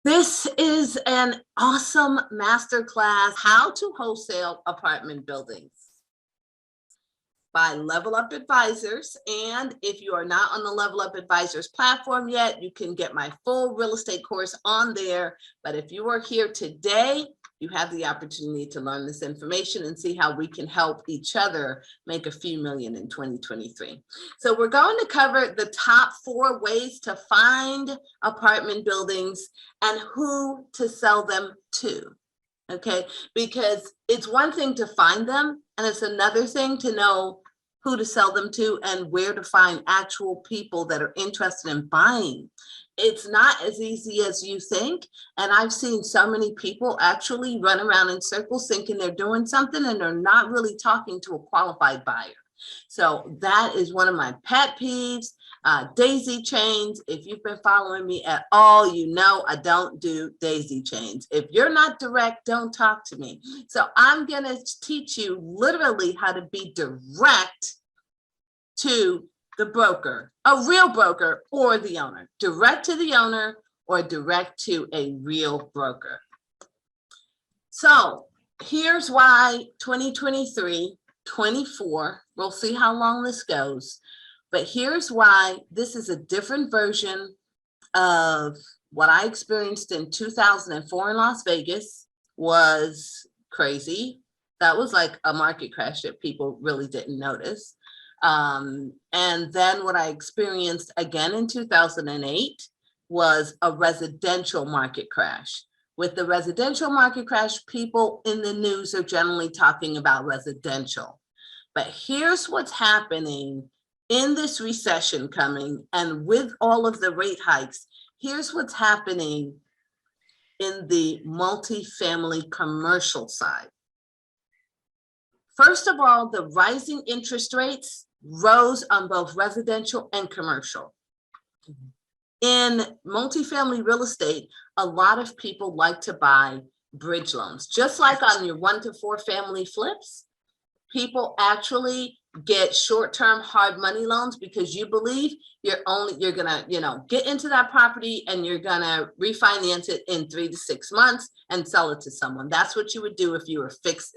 This is an awesome masterclass, how to wholesale apartment buildings by Level Up Advisors. And if you are not on the Level Up Advisors platform yet, you can get my full real estate course on there. But if you are here today, you have the opportunity to learn this information and see how we can help each other make a few million in 2023. So we're going to cover the top 4 ways to find apartment buildings and who to sell them to. Okay, because it's one thing to find them, and it's another thing to know who to sell them to and where to find actual people that are interested in buying. It's not as easy as you think. And I've seen so many people actually run around in circles thinking they're doing something and they're not really talking to a qualified buyer. So that is one of my pet peeves. Daisy chains. If you've been following me at all, you know I don't do daisy chains. If you're not direct, don't talk to me. So I'm going to teach you literally how to be direct to the broker, a real broker or the owner, direct to the owner or direct to a real broker. So here's why 2023, 24, we'll see how long this goes. But here's why this is a different version of what I experienced in 2004 in Las Vegas. Was crazy. That was like a market crash that people really didn't notice. And then what I experienced again in 2008 was a residential market crash. With the residential market crash, people in the news are generally talking about residential. But here's what's happening in this recession coming, and with all of the rate hikes, here's what's happening in the multifamily commercial side. First of all, the rising interest rates rose on both residential and commercial. In multifamily real estate, a lot of people like to buy bridge loans. Just like on your 1 to 4 family flips, people actually get short-term hard money loans because you believe you're gonna, get into that property and you're gonna refinance it in 3 to 6 months and sell it to someone. That's what you would do if you were a fix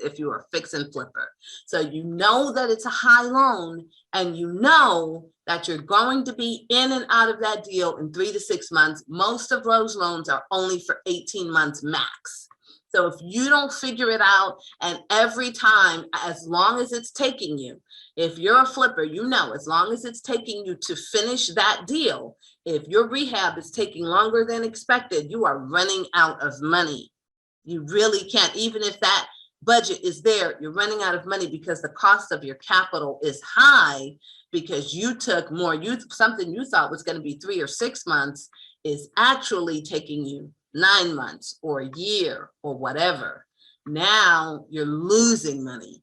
and flipper. So you know that it's a high loan and you know that you're going to be in and out of that deal in 3 to 6 months. Most of those loans are only for 18 months max. So if you don't figure it out, and every time, as long as it's taking you, if you're a flipper, as long as it's taking you to finish that deal, if your rehab is taking longer than expected, you are running out of money. You really can't, even if that budget is there, you're running out of money because the cost of your capital is high because you took more, something you thought was going to be 3 or 6 months is actually taking you 9 months or a year or whatever. Now you're losing money.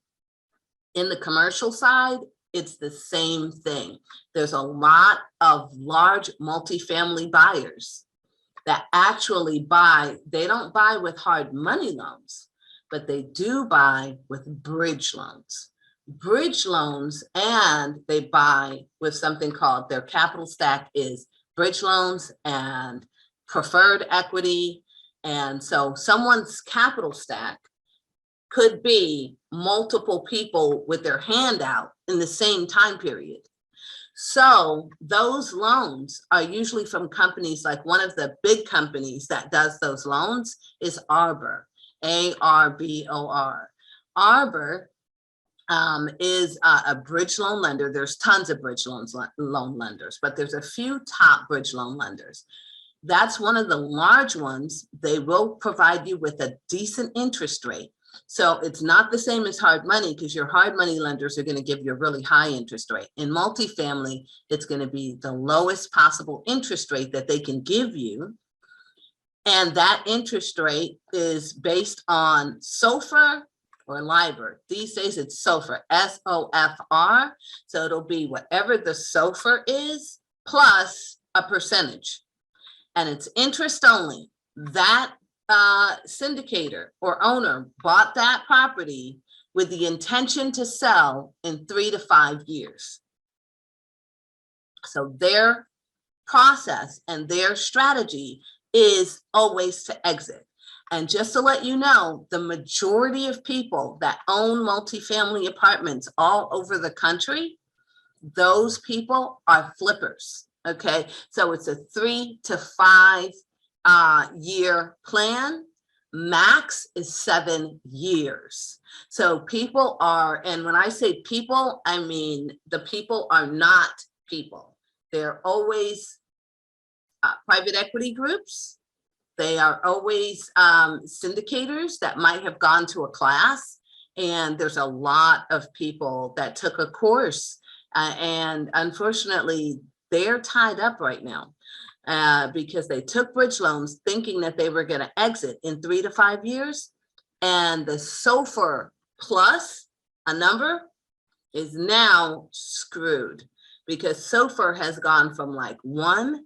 In the commercial side, it's the same thing. There's a lot of large multifamily buyers that actually buy. They don't buy with hard money loans, but they do buy with bridge loans. Bridge loans, and they buy with something called, their capital stack is bridge loans and preferred equity. And so someone's capital stack could be multiple people with their hand out in the same time period. So those loans are usually from companies, like one of the big companies that does those loans is Arbor, A-R-B-O-R. Arbor is a bridge loan lender. There's tons of bridge loan lenders, but there's a few top bridge loan lenders. That's one of the large ones. They will provide you with a decent interest rate. So it's not the same as hard money, because your hard money lenders are going to give you a really high interest rate. In multifamily, it's going to be the lowest possible interest rate that they can give you. And that interest rate is based on SOFR or LIBOR. These days it's SOFR, S-O-F-R. So it'll be whatever the SOFR is plus a percentage. And it's interest only. That syndicator or owner bought that property with the intention to sell in 3 to 5 years. So their process and their strategy is always to exit. And just to let you know, the majority of people that own multifamily apartments all over the country, those people are flippers. Okay, so it's a 3 to 5 year plan. Max is 7 years. So people are, and when I say people, I mean the people are not people. They're always private equity groups. They are always syndicators that might have gone to a class. And there's a lot of people that took a course and unfortunately, they're tied up right now because they took bridge loans thinking that they were going to exit in 3 to 5 years. And the SOFR plus a number is now screwed because SOFR has gone from like 1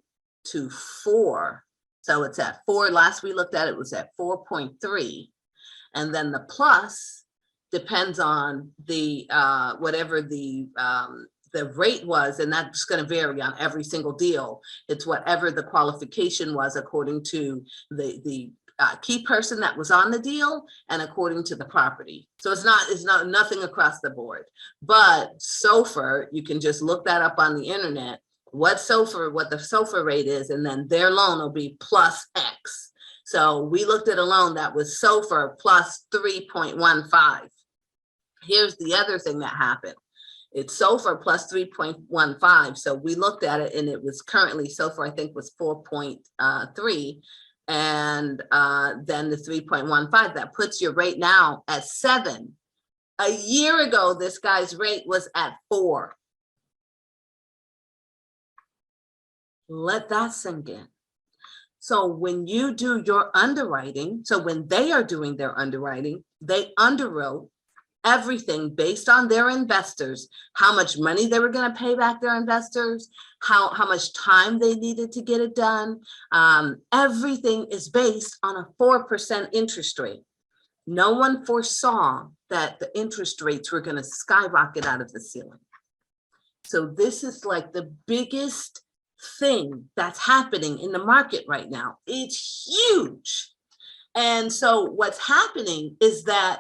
to 4. So it's at 4. Last we looked at it was at 4.3. And then the plus depends on the whatever the rate was, and that's going to vary on every single deal. It's whatever the qualification was according to the key person that was on the deal and according to the property. So it's not nothing across the board. But SOFR, you can just look that up on the internet. What the SOFR rate is, and then their loan will be plus X. So we looked at a loan that was SOFR plus 3.15. Here's the other thing that happened. It's SOFR plus 3.15. So we looked at it and it was currently SOFR, I think was 4.3. And then the 3.15, that puts your rate now at 7. A year ago, this guy's rate was at 4. Let that sink in. So when you do your underwriting, so when they are doing their underwriting, they underwrote everything based on their investors, how much money they were going to pay back their investors, how much time they needed to get it done. Everything is based on a 4% interest rate. No one foresaw that the interest rates were going to skyrocket out of the ceiling. So this is like the biggest thing that's happening in the market right now. It's huge. And so what's happening is that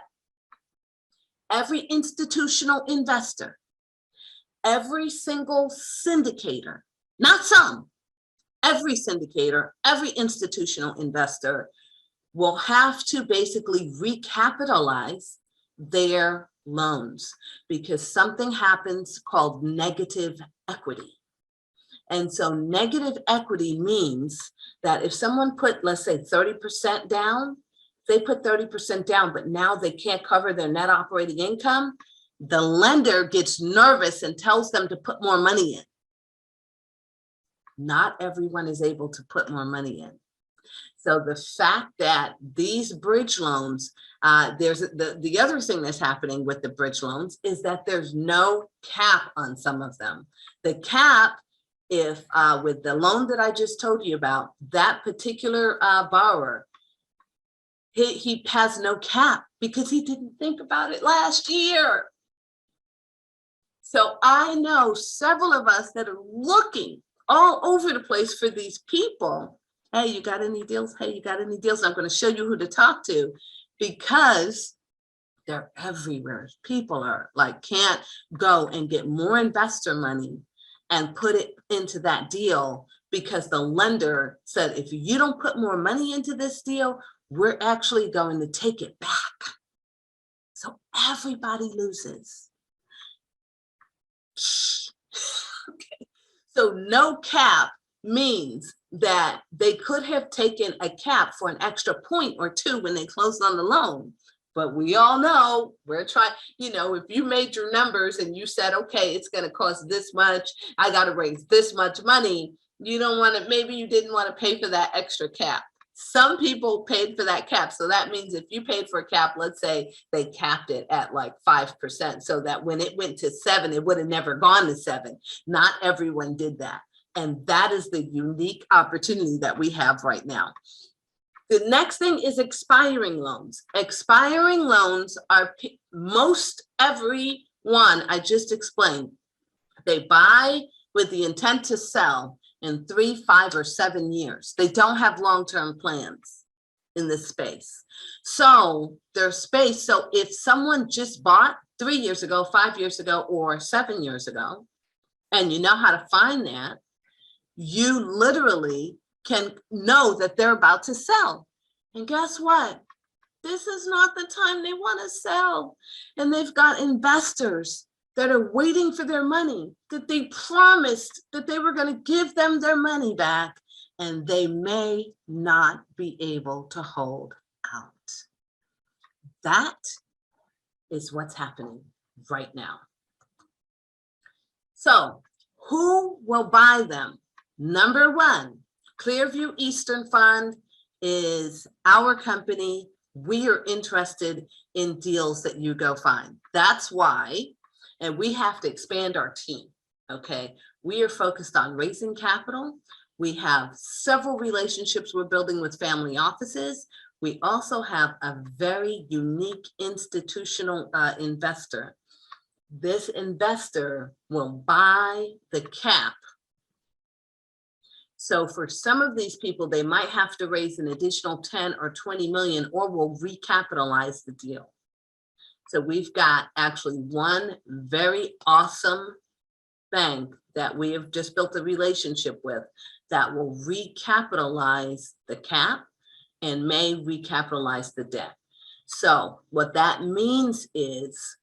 every institutional investor, every single syndicator, not some, every syndicator, every institutional investor will have to basically recapitalize their loans because something happens called negative equity. And so negative equity means that if someone put, let's say 30% down, they put 30% down, but now they can't cover their net operating income, the lender gets nervous and tells them to put more money in. Not everyone is able to put more money in. So the fact that these bridge loans, there's the other thing that's happening with the bridge loans is that there's no cap on some of them. The cap, if with the loan that I just told you about, that particular borrower, he has no cap because he didn't think about it last year. So I know several of us that are looking all over the place for these people. Hey, you got any deals? Hey, you got any deals? I'm going to show you who to talk to because they're everywhere. People are like, can't go and get more investor money and put it into that deal because the lender said, if you don't put more money into this deal, we're actually going to take it back. So everybody loses. Okay. So no cap means that they could have taken a cap for an extra point or two when they closed on the loan. But we all know we're trying, if you made your numbers and you said, okay, it's going to cost this much, I got to raise this much money. You don't want to, maybe you didn't want to pay for that extra cap. Some people paid for that cap. So that means if you paid for a cap, let's say they capped it at like 5%, so that when it went to 7, it would have never gone to 7. Not everyone did that. And that is the unique opportunity that we have right now. The next thing is expiring loans. Expiring loans are most everyone I just explained. They buy with the intent to sell. in 3, 5, or 7 years. They don't have long-term plans in this space. So there's space. So if someone just bought 3 years ago, 5 years ago, or 7 years ago, and you know how to find that, you literally can know that they're about to sell. And guess what? This is not the time they want to sell. And they've got investors that are waiting for their money, that they promised that they were going to give them their money back, and they may not be able to hold out. That is what's happening right now. So who will buy them? Number one, Clearview Eastern Fund is our company. We are interested in deals that you go find. That's why, and we have to expand our team, okay? We are focused on raising capital. We have several relationships we're building with family offices. We also have a very unique institutional investor. This investor will buy the cap. So for some of these people, they might have to raise an additional 10 or 20 million, or will recapitalize the deal. So we've got actually one very awesome bank that we have just built a relationship with that will recapitalize the cap and may recapitalize the debt. So what that means is,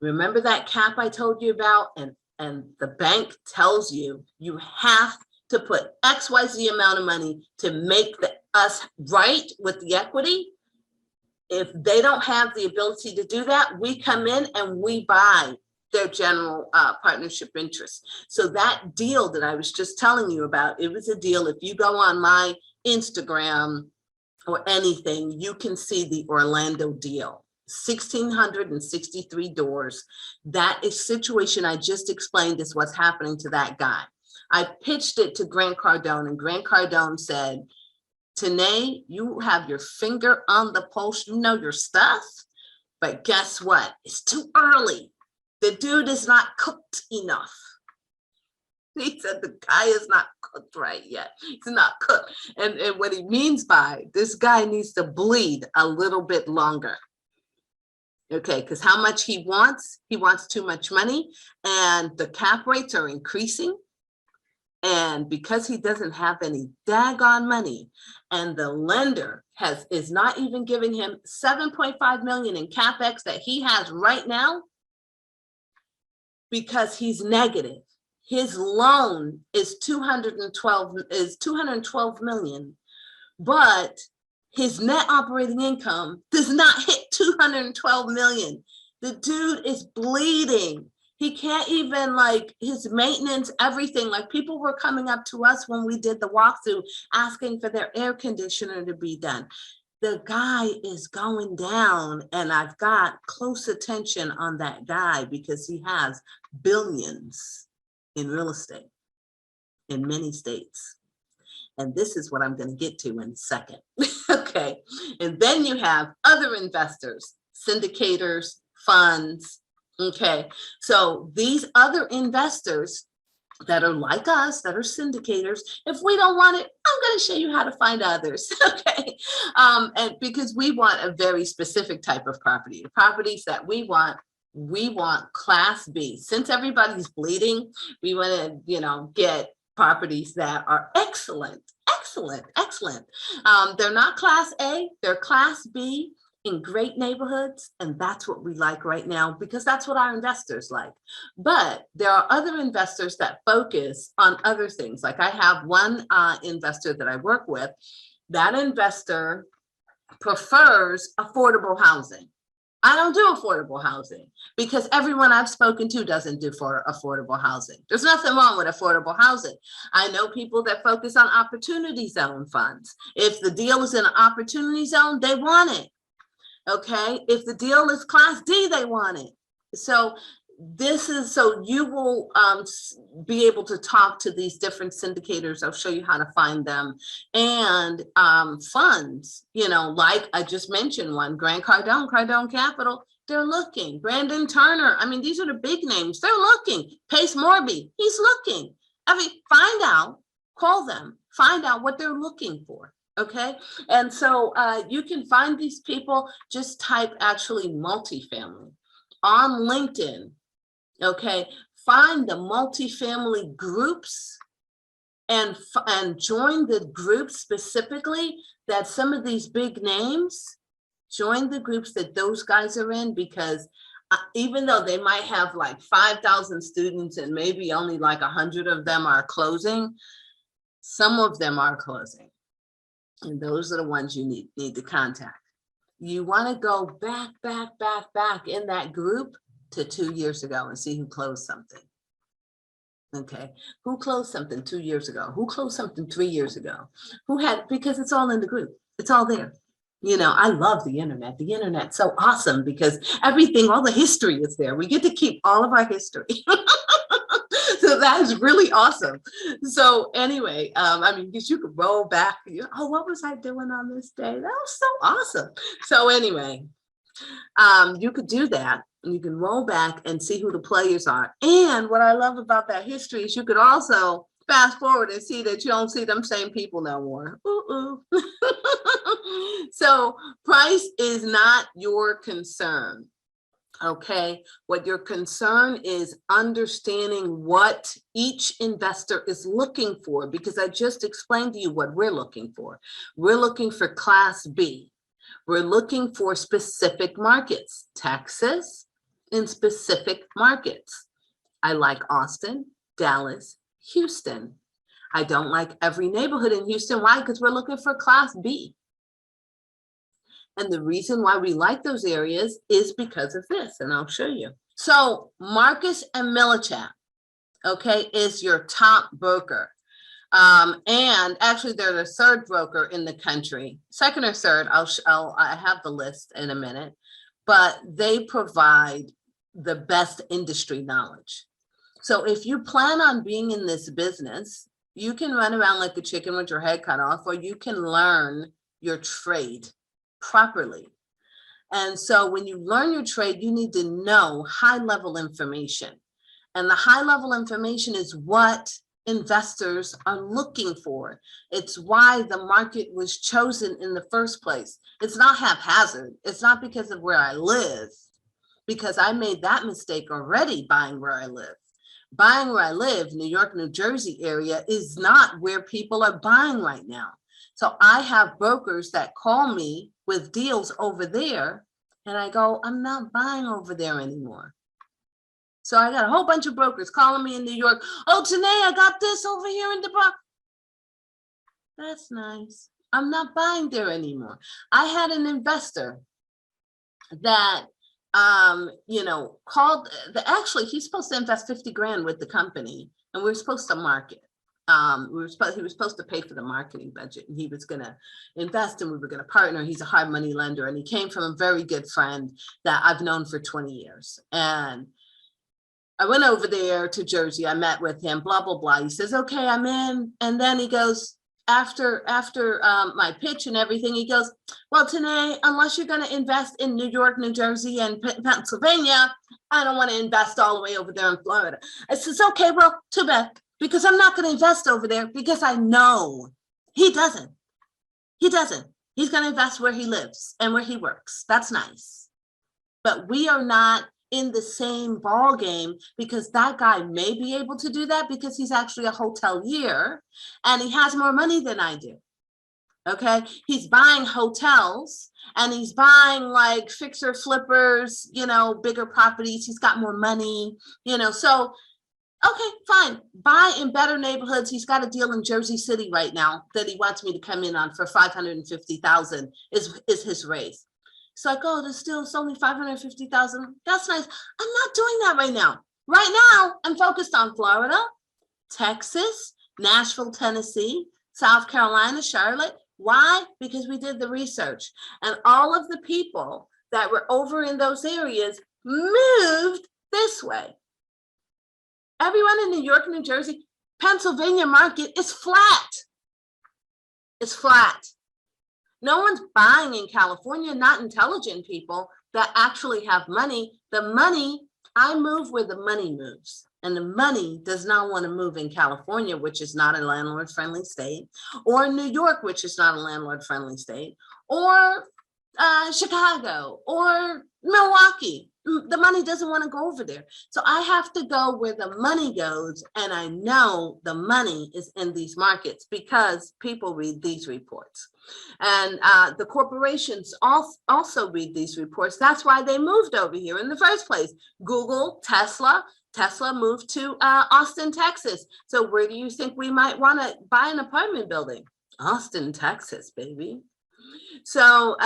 remember that cap I told you about, and the bank tells you you have to put XYZ amount of money to make us right with the equity. If they don't have the ability to do that, we come in and we buy their general partnership interest. So that deal that I was just telling you about, it was a deal. If you go on my Instagram or anything, you can see the Orlando deal. 1,663 doors. That is situation I just explained is what's happening to that guy. I pitched it to Grant Cardone, and Grant Cardone said, Tanae, you have your finger on the pulse, you know your stuff, but guess what? It's too early. The dude is not cooked enough. He said the guy is not cooked right yet. He's not cooked. And what he means by this guy needs to bleed a little bit longer. Okay, because how much he wants too much money, and the cap rates are increasing. And because he doesn't have any daggone money, and the lender is not even giving him 7.5 million in CapEx that he has right now, because he's negative. His loan is 212 million, but his net operating income does not hit 212 million. The dude is bleeding. He can't even, like, his maintenance, everything. Like, people were coming up to us when we did the walkthrough asking for their air conditioner to be done. The guy is going down, and I've got close attention on that guy because he has billions in real estate in many states. And this is what I'm going to get to in a second. Okay. And then you have other investors, syndicators, funds. Okay. So these other investors that are like us, that are syndicators, if we don't want it, I'm going to show you how to find others. Okay. And because we want a very specific type of property, the properties that we want Class B. Since everybody's bleeding, we want to, get properties that are excellent. They're not Class A, they're Class B in great neighborhoods. And that's what we like right now, because that's what our investors like. But there are other investors that focus on other things. Like I have one investor that I work with. That investor prefers affordable housing. I don't do affordable housing because everyone I've spoken to doesn't do affordable housing. There's nothing wrong with affordable housing. I know people that focus on opportunity zone funds. If the deal is in an opportunity zone, they want it. Okay. If the deal is Class D, they want it. So you will be able to talk to these different syndicators. I'll show you how to find them. And funds, like I just mentioned one, Grant Cardone, Cardone Capital, they're looking. Brandon Turner, I mean, these are the big names. They're looking. Pace Morby, he's looking. Find out, call them, find out what they're looking for. Okay. And so you can find these people, just type actually multifamily on LinkedIn. Okay. Find the multifamily groups and join the groups specifically that some of these big names, join the groups that those guys are in, because even though they might have like 5,000 students and maybe only like 100 of them are closing, some of them are closing. And those are the ones you need to contact. You want to go back in that group to 2 years ago and see who closed something. Okay, who closed something 2 years ago? Who closed something 3 years ago? Who had, because it's all in the group. It's all there. You know, I love the internet. The internet's so awesome because everything, all the history is there. We get to keep all of our history. So that is really awesome. So anyway, I mean, you could roll back. Oh, what was I doing on this day? That was so awesome. So anyway, you could do that. And you can roll back and see who the players are. And what I love about that history is you could also fast forward and see that you don't see them same people no more. So price is not your concern. Okay, what your concern is understanding what each investor is looking for, because I just explained to you what we're looking for. We're looking for Class B. We're looking for specific markets, Texas, in specific markets. I like Austin, Dallas, Houston. I don't like every neighborhood in Houston. Why? Because we're looking for Class B. And the reason why we like those areas is because of this, and I'll show you. So Marcus and Millichap, okay, is your top broker. And actually they're the third broker in the country, second or third. I have the list in a minute, but they provide the best industry knowledge. So if you plan on being in this business, you can run around like a chicken with your head cut off, or you can learn your trade properly. And so when you learn your trade, you need to know high-level information. And the high-level information is what investors are looking for. It's why the market was chosen in the first place. It's not haphazard. It's not because of where I live, because I made that mistake already buying where I live. Buying where I live, New York, New Jersey area, is not where people are buying right now. So I have brokers that call me with deals over there, and I go, I'm not buying over there anymore. So I got a whole bunch of brokers calling me in New York. Oh, Tanae, I got this over here in the Bronx. That's nice. I'm not buying there anymore. I had an investor that, you know, called, actually, he's supposed to invest 50 grand with the company, and we're supposed to market. He was supposed to pay for the marketing budget, and he was going to invest, and we were going to partner. He's a hard money lender, and he came from a very good friend that I've known for 20 years. And I went over there to Jersey. I met with him, blah, blah, blah. He says, okay, I'm in. And then he goes, after my pitch and everything, he goes, well, Tanae, unless you're going to invest in New York, New Jersey, and Pennsylvania, I don't want to invest all the way over there in Florida. I says, okay, well, too bad. Because I'm not going to invest over there, because I know he doesn't. He doesn't. He's going to invest where he lives and where he works. That's nice. But we are not in the same ball game, because that guy may be able to do that because he's actually a hotelier and he has more money than I do. Okay. He's buying hotels and he's buying like fixer flippers, you know, bigger properties. He's got more money, you know, so okay, fine. Buy in better neighborhoods. He's got a deal in Jersey City right now that he wants me to come in on for $550,000 is his raise. It's like, oh, this deal is only $550,000. That's nice. I'm not doing that right now. Right now, I'm focused on Florida, Texas, Nashville, Tennessee, South Carolina, Charlotte. Why? Because we did the research, and all of the people that were over in those areas moved this way. Everyone in New York, New Jersey, Pennsylvania market is flat. It's flat. No one's buying in California, not intelligent people that actually have money. The money, I move where the money moves. and the money does not want to move in California, which is not a landlord-friendly state, or New York, which is not a landlord-friendly state, or Chicago, or Milwaukee. The money doesn't want to go over there. So I have to go where the money goes, and I know the money is in these markets because people read these reports. And the corporations also read these reports. That's why they moved over here in the first place. Google, Tesla moved to Austin, Texas. So where do you think we might want to buy an apartment building? Austin, Texas, baby. So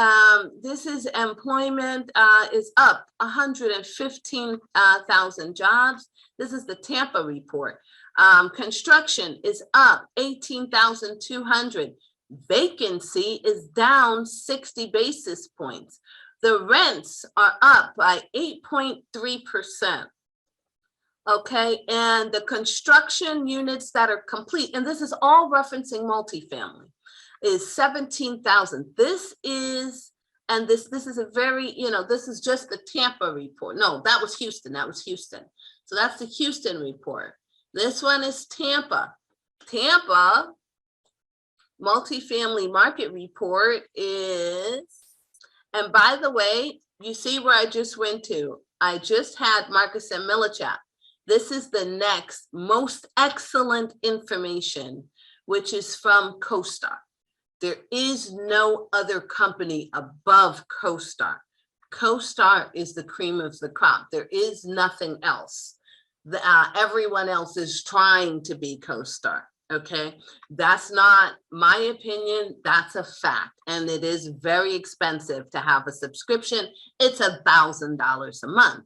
this is employment is up 115,000 jobs. This is the Tampa report. Construction is up 18,200. Vacancy is down 60 basis points. The rents are up by 8.3%. Okay, and the construction units that are complete, and this is all referencing multifamily, is 17,000. This is a very, this is just the Tampa report. No, that was Houston. So that's the Houston report. This one is Tampa. Tampa multifamily market report is, and by the way, you see where I just went to. I just had Marcus and Millichap. This is the next most excellent information, which is from CoStar. There is no other company above CoStar. CoStar is the cream of the crop. There is nothing else. Everyone else is trying to be CoStar. Okay, that's not my opinion. That's a fact, and it is very expensive to have a subscription. It's $1,000 a month,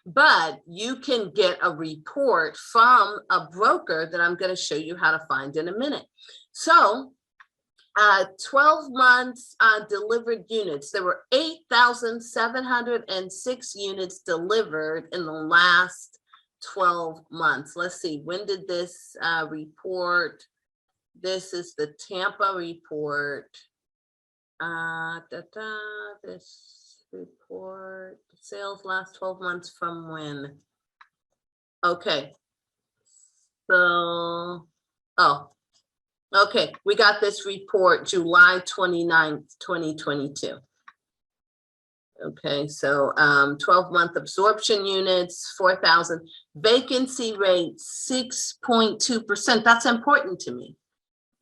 but you can get a report from a broker that I'm going to show you how to find in a minute. So 12 months delivered units. There were 8,706 units delivered in the last 12 months. Let's see, when did this report? This is the Tampa report. This report, sales last 12 months from when? Okay, so, okay, we got this report July 29th, 2022. Okay, so 12-month absorption units, 4,000. Vacancy rate, 6.2%. That's important to me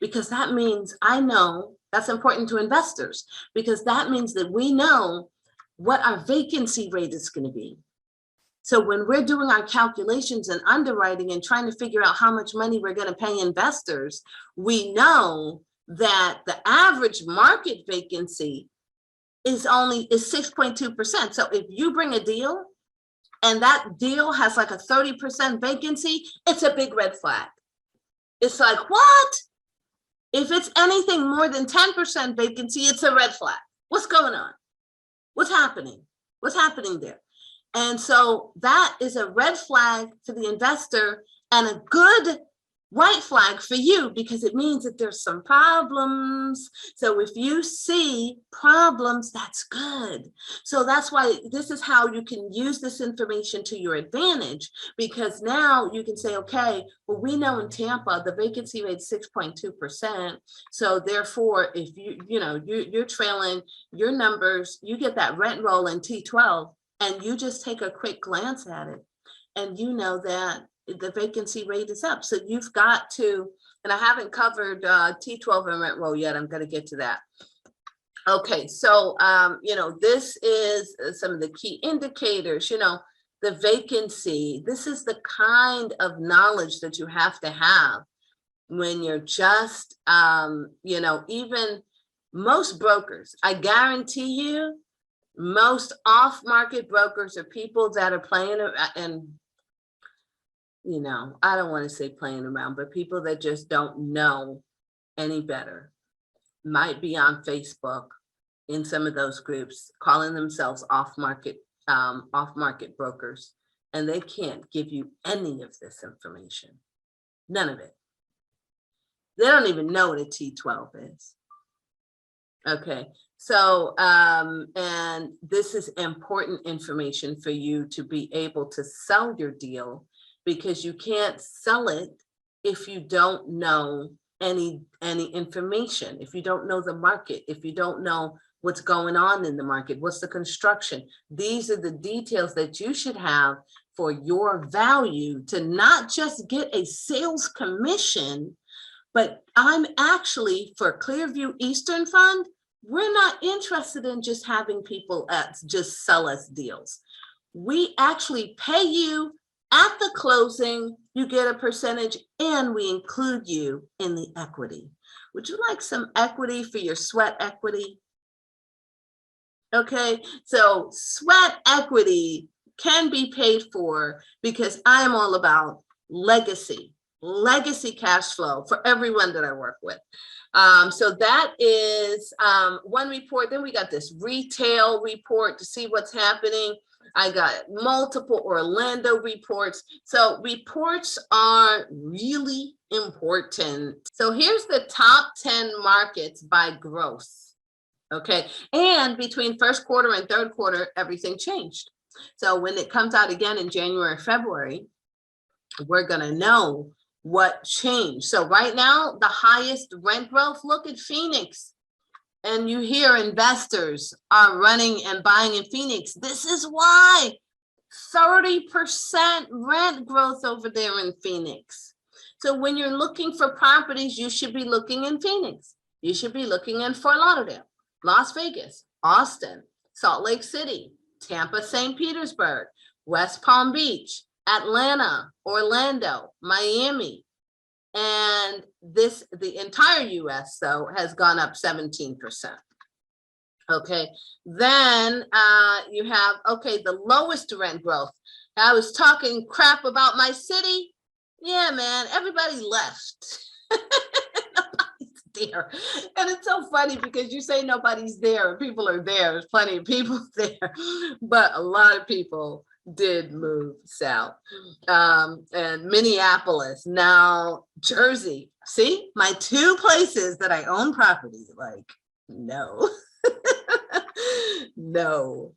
because that means I know that's important to investors because that means that we know what our vacancy rate is going to be. So when we're doing our calculations and underwriting and trying to figure out how much money we're going to pay investors, we know that the average market vacancy is 6.2%. So if you bring a deal and that deal has like a 30% vacancy, it's a big red flag. It's like, what? If it's anything more than 10% vacancy, it's a red flag. What's going on? What's happening? What's happening there? And so that is a red flag for the investor and a good white flag for you because it means that there's some problems. So if you see problems, that's good. So that's why this is how you can use this information to your advantage, because now you can say, okay, well, we know in Tampa, the vacancy rate is 6.2%. So therefore, if you're trailing your numbers, you get that rent roll in T12 and you just take a quick glance at it and you know that the vacancy rate is up. So you've got to, and I haven't covered T12 and rent roll yet. I'm going to get to that. Okay, so, this is some of the key indicators, the vacancy. This is the kind of knowledge that you have to have when you're just, even most brokers, I guarantee you, most off-market brokers are people that are playing and I don't want to say playing around, but people that just don't know any better might be on Facebook in some of those groups calling themselves off-market brokers, and they can't give you any of this information. None of it. They don't even know what a T12 is. Okay, so, and this is important information for you to be able to sell your deal because you can't sell it if you don't know any information, if you don't know the market, if you don't know what's going on in the market, what's the construction. These are the details that you should have for your value to not just get a sales commission, but I'm actually, for Clearview Eastern Fund, we're not interested in just having people just sell us deals. We actually pay you at the closing, you get a percentage, and we include you in the equity. Would you like some equity for your sweat equity? Okay, so sweat equity can be paid for because I am all about legacy cash flow for everyone that I work with. So that is one report. Then we got this retail report to see what's happening. I got multiple Orlando reports. So reports are really important. So here's the top 10 markets by growth. Okay, and between first quarter and third quarter, everything changed. So when it comes out again in January, February, we're gonna know what changed. So right now, the highest rent growth, look at Phoenix. And you hear investors are running and buying in Phoenix. This is why 30% rent growth over there in Phoenix. So when you're looking for properties, you should be looking in Phoenix. You should be looking in Fort Lauderdale, Las Vegas, Austin, Salt Lake City, Tampa, St. Petersburg, West Palm Beach, Atlanta, Orlando, Miami. And the entire US, though, has gone up 17%. Okay, then you have, okay, the lowest rent growth. I was talking crap about my city. Yeah, man, everybody left. There. And it's so funny because you say nobody's there and people are there. There's plenty of people there, but a lot of people did move south. And Minneapolis, now Jersey. See, my two places that I own property, like, no. No.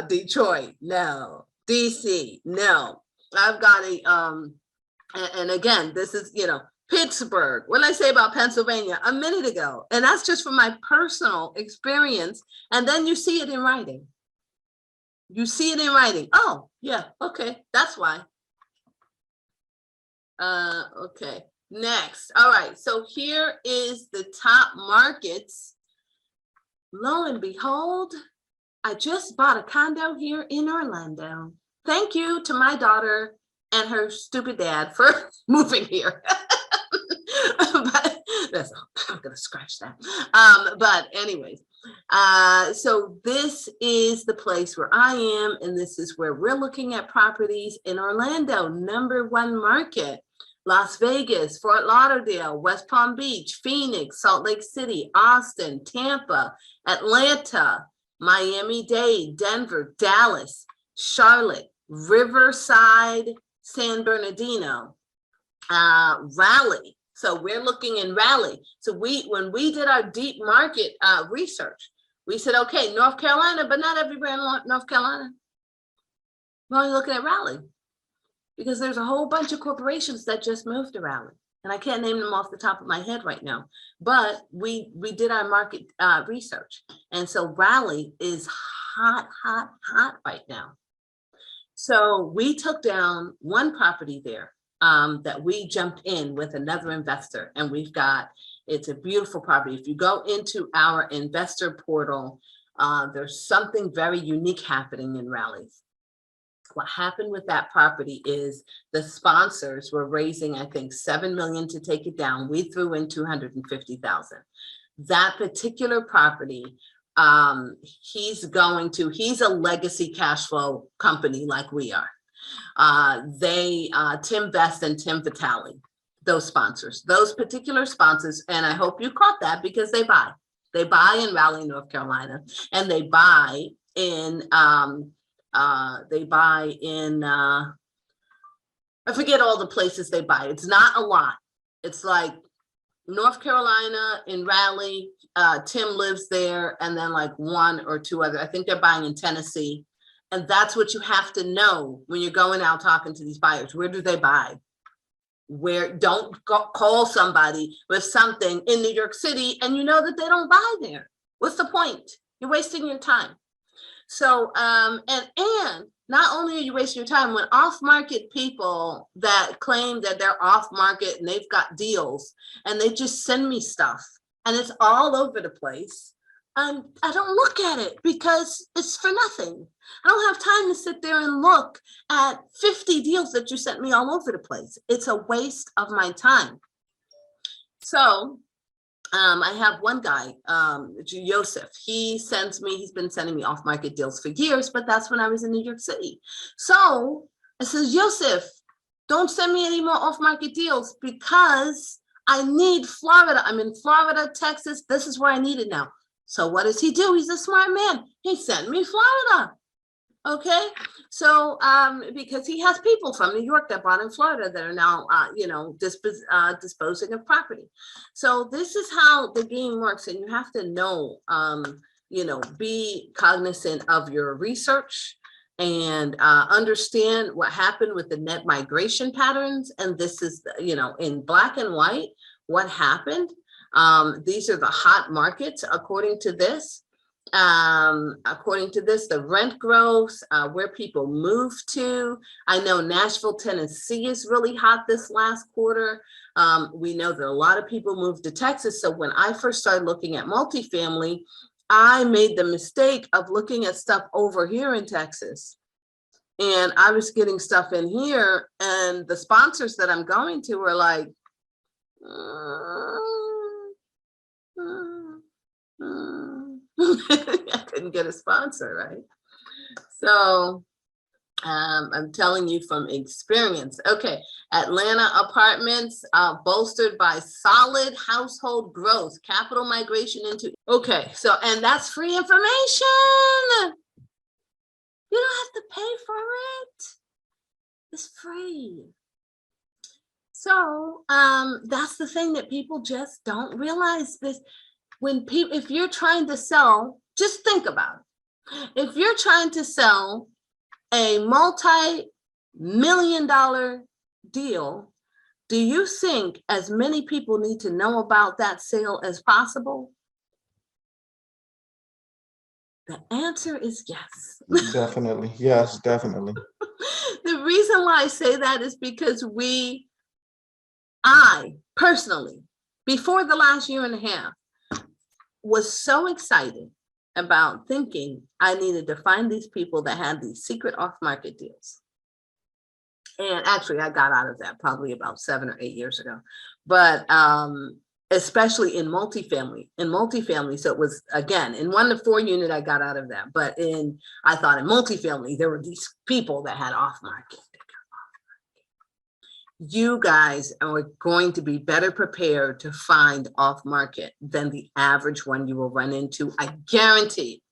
Detroit, no. DC, no. I've got a, and again, this is, you know, Pittsburgh. What did I say about Pennsylvania a minute ago? And that's just from my personal experience. And then you see it in writing. You see it in writing. Oh, yeah, okay, that's why. Okay, next. All right, so here is the top markets. Lo and behold, I just bought a condo here in Orlando. Thank you to my daughter and her stupid dad for moving here. But that's, I'm gonna scratch that. But anyways, so this is the place where I am, and this is where we're looking at properties in Orlando, #1 market, Las Vegas, Fort Lauderdale, West Palm Beach, Phoenix, Salt Lake City, Austin, Tampa, Atlanta, Miami-Dade, Denver, Dallas, Charlotte, Riverside, San Bernardino, Raleigh. So we're looking in Raleigh. So when we did our deep market research, we said, okay, North Carolina, but not everywhere in North Carolina. We're only looking at Raleigh because there's a whole bunch of corporations that just moved to Raleigh. And I can't name them off the top of my head right now, but we did our market research. And so Raleigh is hot, hot, hot right now. So we took down one property there that we jumped in with another investor, and it's a beautiful property. If you go into our investor portal, there's something very unique happening in Raleigh. What happened with that property is the sponsors were raising, I think, $7 million to take it down. We threw in $250,000. That particular property, he's a legacy cash flow company like we are. Tim Best and Tim Vitale, those sponsors, those particular sponsors, and I hope you caught that because they buy in Raleigh, North Carolina, and they buy in, I forget all the places they buy. It's not a lot. It's like North Carolina, in Raleigh, Tim lives there, and then like one or two other, I think they're buying in Tennessee. And that's what you have to know when you're going out talking to these buyers. Where do they buy? Where, don't call somebody with something in New York City and you know that they don't buy there. What's the point? You're wasting your time. So, and not only are you wasting your time, when off-market people that claim that they're off-market and they've got deals and they just send me stuff and it's all over the place, I don't look at it because it's for nothing. I don't have time to sit there and look at 50 deals that you sent me all over the place. It's a waste of my time. So I have one guy, Joseph, he's been sending me off-market deals for years, but that's when I was in New York City. So I says, Joseph, don't send me any more off-market deals because I need Florida. I'm in Florida, Texas. This is where I need it now. So what does he do? He's a smart man. He sent me Florida. Okay, so because he has people from New York that bought in Florida that are now, disposing of property. So this is how the game works, and you have to know, be cognizant of your research and understand what happened with the net migration patterns. And this is, in black and white, what happened. These are the hot markets according to this. The rent growth, where people move to. I know Nashville, Tennessee is really hot this last quarter. We know that a lot of people moved to Texas. So when I first started looking at multifamily, I made the mistake of looking at stuff over here in Texas. And I was getting stuff in here, and the sponsors that I'm going to were like, I couldn't get a sponsor, right? So I'm telling you from experience. Okay, Atlanta apartments bolstered by solid household growth, capital migration into. Okay, so, and that's free information. You don't have to pay for it. It's free. So that's the thing that people just don't realize. This. When people, if you're trying to sell, just think about it. If you're trying to sell a multi-million-dollar deal, do you think as many people need to know about that sale as possible? The answer is yes. Definitely. Yes, definitely. The reason why I say that is because I personally, before the last year and a half, was so excited about thinking I needed to find these people that had these secret off-market deals. And actually, I got out of that probably about 7 or 8 years ago. But especially in multifamily. So it was, again, in 1 to 4 unit, I got out of that. But I thought in multifamily, there were these people that had off-market. You guys are going to be better prepared to find off-market than the average one you will run into, I guarantee.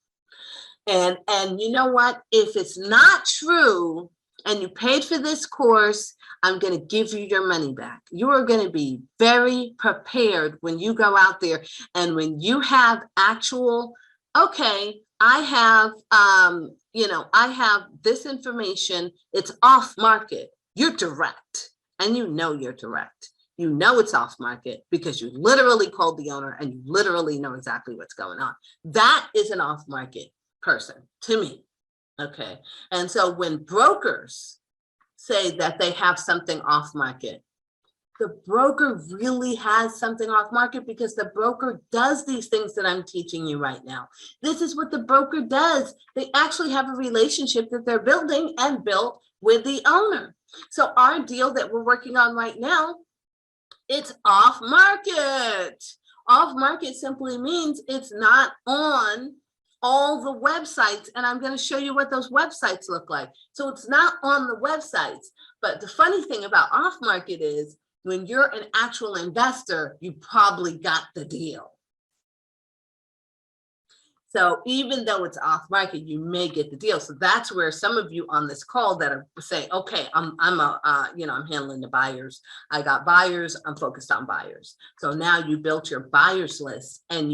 And you know what? If it's not true and you paid for this course, I'm going to give you your money back. You are going to be very prepared when you go out there, and when you have actual, okay, I have, I have this information. It's off-market. You're direct. And you know you're direct. You know it's off market because you literally called the owner and you literally know exactly what's going on. That is an off market person to me. Okay. And so when brokers say that they have something off market, the broker really has something off market because the broker does these things that I'm teaching you right now. This is what the broker does. They actually have a relationship that they're building and built with the owner. So our deal that we're working on right now, it's off market. Off market simply means it's not on all the websites. And I'm going to show you what those websites look like. So it's not on the websites. But the funny thing about off market is when you're an actual investor, you probably got the deal. So even though it's off market, you may get the deal. So that's where some of you on this call that are saying, okay, I'm handling the buyers. I got buyers. I'm focused on buyers. So now you built your buyers list and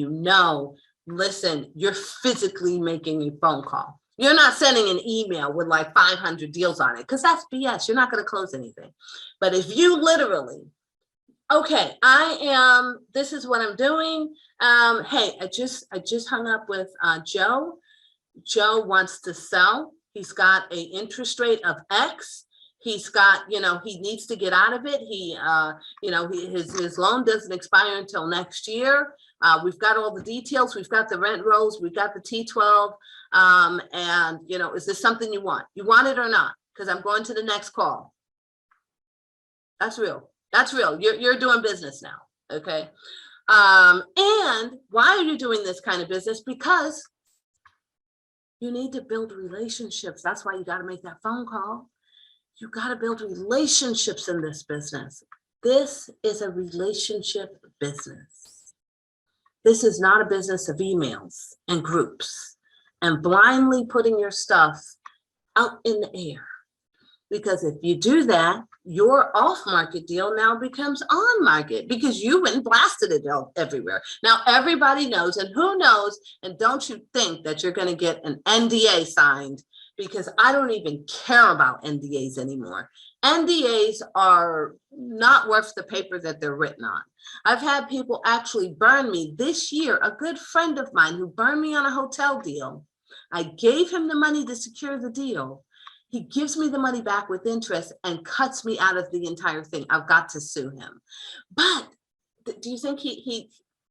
listen, you're physically making a phone call. You're not sending an email with like 500 deals on it, because that's BS. You're not going to close anything. But if you literally, okay, this is what I'm doing. Hey, I just hung up with Joe. Joe wants to sell. He's got an interest rate of X. He's got, he needs to get out of it. His loan doesn't expire until next year. We've got all the details. We've got the rent rolls. We've got the T12. And is this something you want? You want it or not? Because I'm going to the next call. That's real. That's real. You're doing business now. Okay. And why are you doing this kind of business? Because you need to build relationships. That's why you got to make that phone call. You got to build relationships in this business. This is a relationship business. This is not a business of emails and groups and blindly putting your stuff out in the air. Because if you do that, your off-market deal now becomes on-market because you went and blasted it everywhere. Now everybody knows, and who knows, and don't you think that you're going to get an NDA signed, because I don't even care about NDAs anymore. NDAs are not worth the paper that they're written on. I've had people actually burn me this year. A good friend of mine who burned me on a hotel deal. I gave him the money to secure the deal. He gives me the money back with interest and cuts me out of the entire thing. I've got to sue him. But do you think he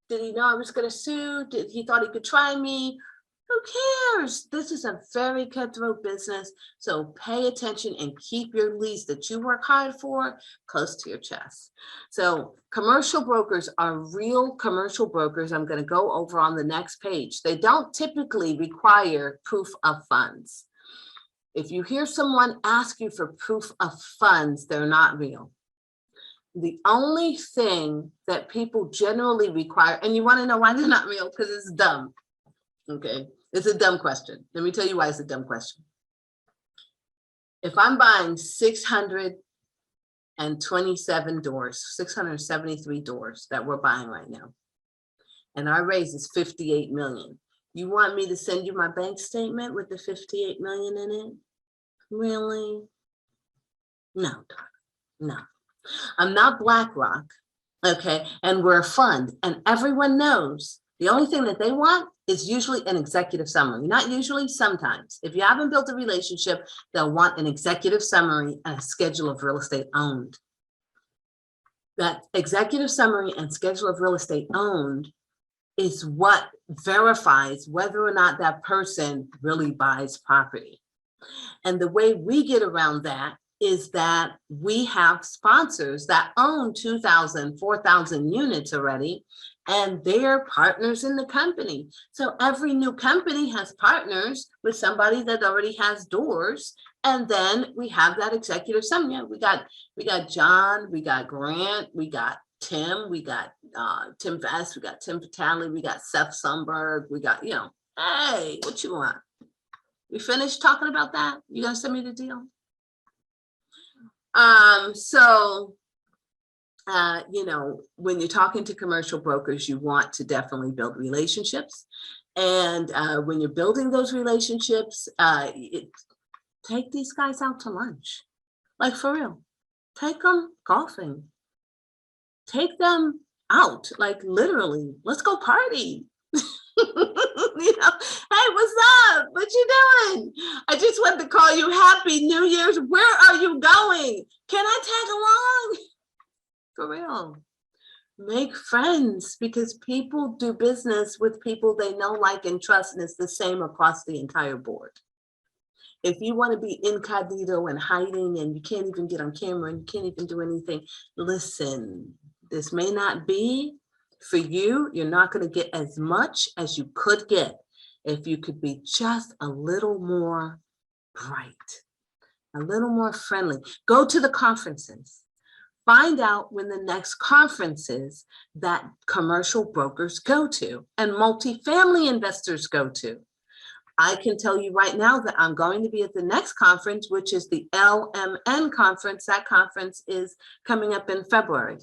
did he know I was going to sue? Did he thought he could try me? Who cares? This is a very cutthroat business. So pay attention and keep your lease that you work hard for close to your chest. So commercial brokers are real commercial brokers. I'm going to go over on the next page. They don't typically require proof of funds. If you hear someone ask you for proof of funds, they're not real. The only thing that people generally require, and you want to know why they're not real? Because it's dumb. Okay, it's a dumb question. Let me tell you why it's a dumb question. If I'm buying 627 doors, 673 doors that we're buying right now, and our raise is 58 million. You want me to send you my bank statement with the 58 million in it? Really? No, no. I'm not BlackRock, okay? And we're a fund, and everyone knows the only thing that they want is usually an executive summary. Not usually, sometimes. If you haven't built a relationship, they'll want an executive summary and a schedule of real estate owned. That executive summary and schedule of real estate owned is what verifies whether or not that person really buys property. And the way we get around that is that we have sponsors that own 2,000, 4,000 units already, and they're partners in the company. So every new company has partners with somebody that already has doors. And then we have that executive summary. Yeah, we got John, we got Grant, we got Tim, we got Tim Vest, we got Tim Vitale, we got Seth Sundberg, we got, hey, what you want? We finished talking about that? You gonna send me the deal? When you're talking to commercial brokers, you want to definitely build relationships. And when you're building those relationships, take these guys out to lunch. Like, for real. Take them golfing. Take them out, like literally. Let's go party. Hey, what's up? What you doing? I just want to call you Happy New Year's. Where are you going? Can I tag along? For real. Make friends, because people do business with people they know, like, and trust, and it's the same across the entire board. If you want to be incognito and hiding and you can't even get on camera and you can't even do anything, listen, this may not be for you. You're not going to get as much as you could get if you could be just a little more bright, a little more friendly. Go to the conferences. Find out when the next conference is that commercial brokers go to and multifamily investors go to. I can tell you right now that I'm going to be at the next conference, which is the LMN conference. That conference is coming up in February.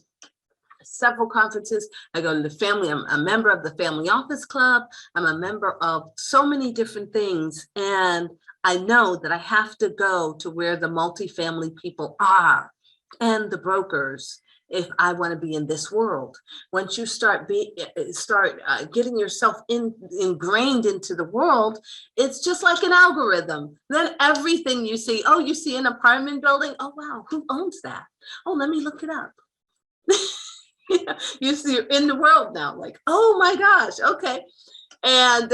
several conferences. I go to the family, I'm a member of the Family Office Club. I'm a member of so many different things. And I know that I have to go to where the multifamily people are and the brokers if I want to be in this world. Once you start getting yourself ingrained into the world, it's just like an algorithm. Then everything you see, oh, you see an apartment building, oh wow, who owns that? Oh, let me look it up. You see, you're in the world now, like, oh my gosh, okay. And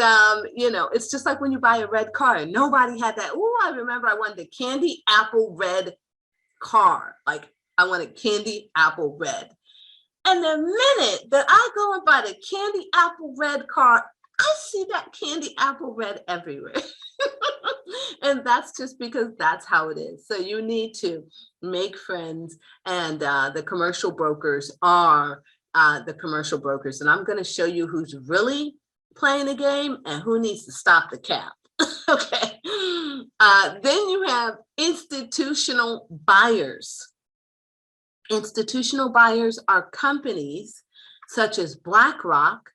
it's just like when you buy a red car. Nobody had that. Oh, I remember I wanted the candy apple red car. Like, I wanted candy apple red. And the minute that I go and buy the candy apple red car, I see that candy apple red everywhere. And that's just because that's how it is. So you need to make friends, and the commercial brokers are the commercial brokers. And I'm going to show you who's really playing the game and who needs to stop the cap. Okay. Then you have institutional buyers. Institutional buyers are companies such as BlackRock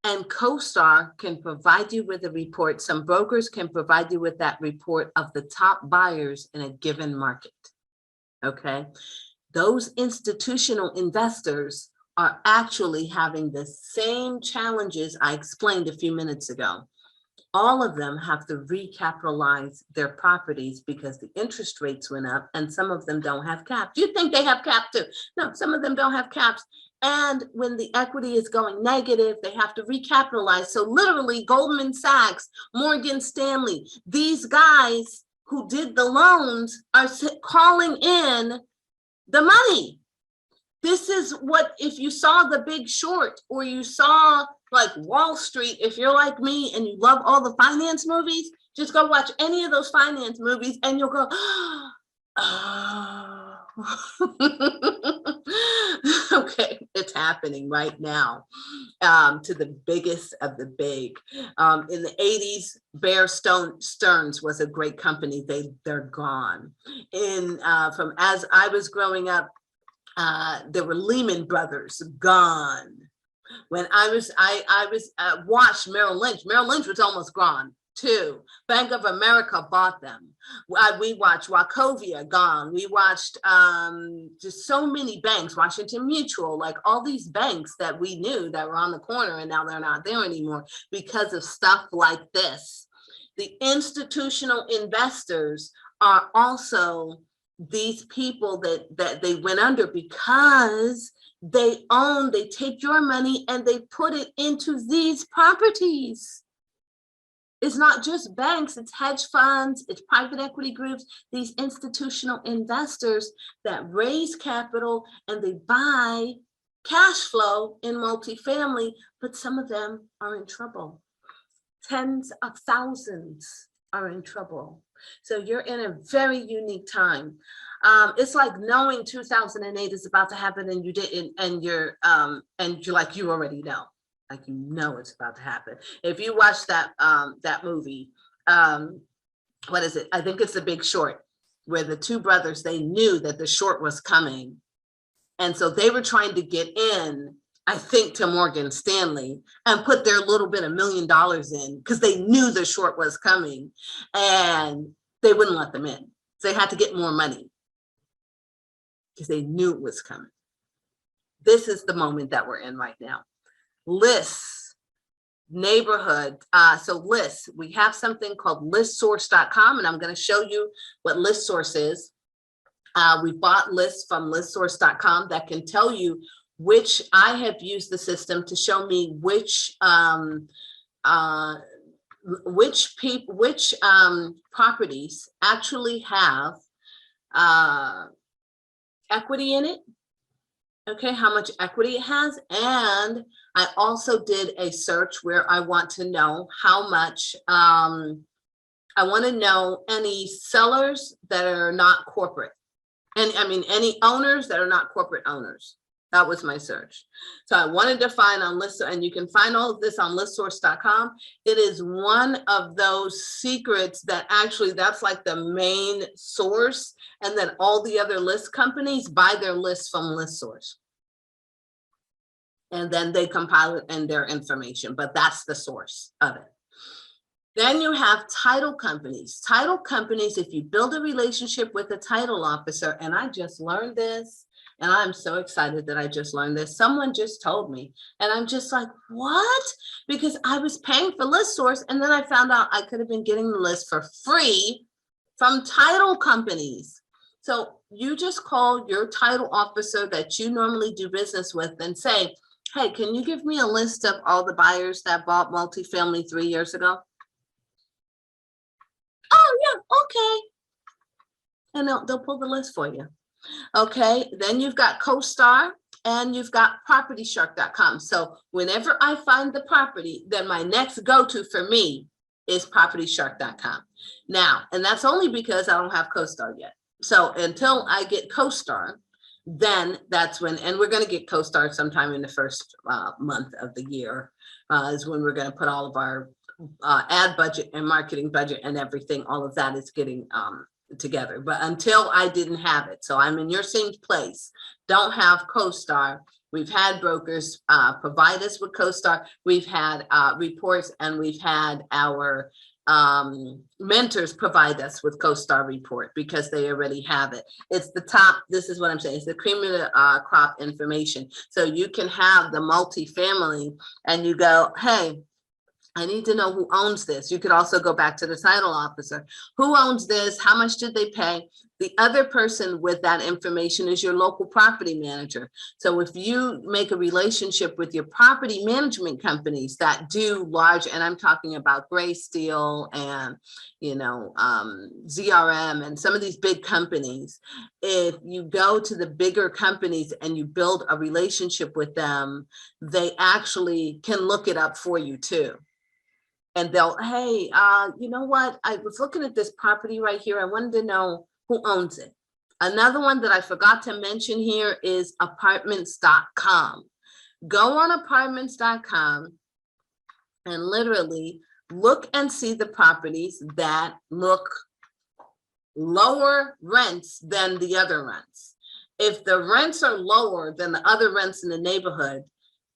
and CoStar can provide you with a report. Some brokers can provide you with that report of the top buyers in a given market. Okay. Those institutional investors are actually having the same challenges I explained a few minutes ago. All of them have to recapitalize their properties because the interest rates went up, and some of them don't have caps. You think they have caps too? No, some of them don't have caps. And when the equity is going negative, they have to recapitalize. So literally Goldman Sachs, Morgan Stanley, these guys who did the loans are calling in the money. This is what, if you saw The Big Short, or you saw like Wall Street, if you're like me and you love all the finance movies, just go watch any of those finance movies and you'll go, oh. Okay, it's happening right now to the biggest of the big. In the 80s, Bear Stearns was a great company. They're gone. From as I was growing up, there were Lehman Brothers, gone. When I watched Merrill Lynch. Merrill Lynch was almost gone too. Bank of America bought them. We watched Wachovia, gone. We watched just so many banks, Washington Mutual, like all these banks that we knew that were on the corner, and now they're not there anymore because of stuff like this. The institutional investors are also these people that they went under because they take your money and they put it into these properties. It's not just banks, it's hedge funds, it's private equity groups, these institutional investors that raise capital and they buy cash flow in multifamily, but some of them are in trouble. Tens of thousands are in trouble. So you're in a very unique time. It's like knowing 2008 is about to happen and you didn't, and you're like, you already know, like, you know, it's about to happen. If you watch that movie, what is it? I think it's The Big Short, where the two brothers, they knew that the short was coming. And so they were trying to get in, I think, to Morgan Stanley and put their little bit of $1 million in because they knew the short was coming and they wouldn't let them in. So they had to get more money because they knew it was coming. This is the moment that we're in right now. Lists, neighborhood. So lists, we have something called listsource.com, and I'm going to show you what listsource is. We bought lists from listsource.com that can tell you which, I have used the system to show me which properties actually have equity in it. Okay, how much equity it has. And I also did a search where I want to know how much, I want to know any sellers that are not corporate. And I mean, any owners that are not corporate owners. That was my search. So I wanted to find on list, and you can find all of this on listsource.com. It is one of those secrets that actually, that's like the main source. And then all the other list companies buy their lists from listsource. And then they compile it in their information, but that's the source of it. Then you have title companies. Title companies, if you build a relationship with a title officer, and I just learned this, and I'm so excited that I just learned this. Someone just told me, and I'm just like, what? Because I was paying for list source, and then I found out I could have been getting the list for free from title companies. So you just call your title officer that you normally do business with and say, hey, can you give me a list of all the buyers that bought multifamily 3 years ago? Oh, yeah, okay. And they'll pull the list for you. Okay, then you've got CoStar and you've got PropertyShark.com. So whenever I find the property, then my next go-to for me is PropertyShark.com. Now, and that's only because I don't have CoStar yet. So until I get CoStar, then that's when, and we're going to get CoStar sometime in the first month of the year, is when we're going to put all of our ad budget and marketing budget and everything, all of that is getting together. But until I didn't have it, so I'm in your same place, don't have CoStar. We've had brokers provide us with CoStar. We've had reports, and we've had our mentors provide us with CoStar report because they already have it. It's the top, this is what I'm saying, it's the cream of the crop information. So you can have the multifamily and you go, hey, I need to know who owns this. You could also go back to the title officer. Who owns this? How much did they pay? The other person with that information is your local property manager. So if you make a relationship with your property management companies that do large, and I'm talking about Gray Steel and, you know, ZRM and some of these big companies, if you go to the bigger companies and you build a relationship with them, they actually can look it up for you too. And they'll, hey, you know what? I was looking at this property right here. I wanted to know who owns it. Another one that I forgot to mention here is apartments.com. Go on apartments.com and literally look and see the properties that look lower rents than the other rents. If the rents are lower than the other rents in the neighborhood,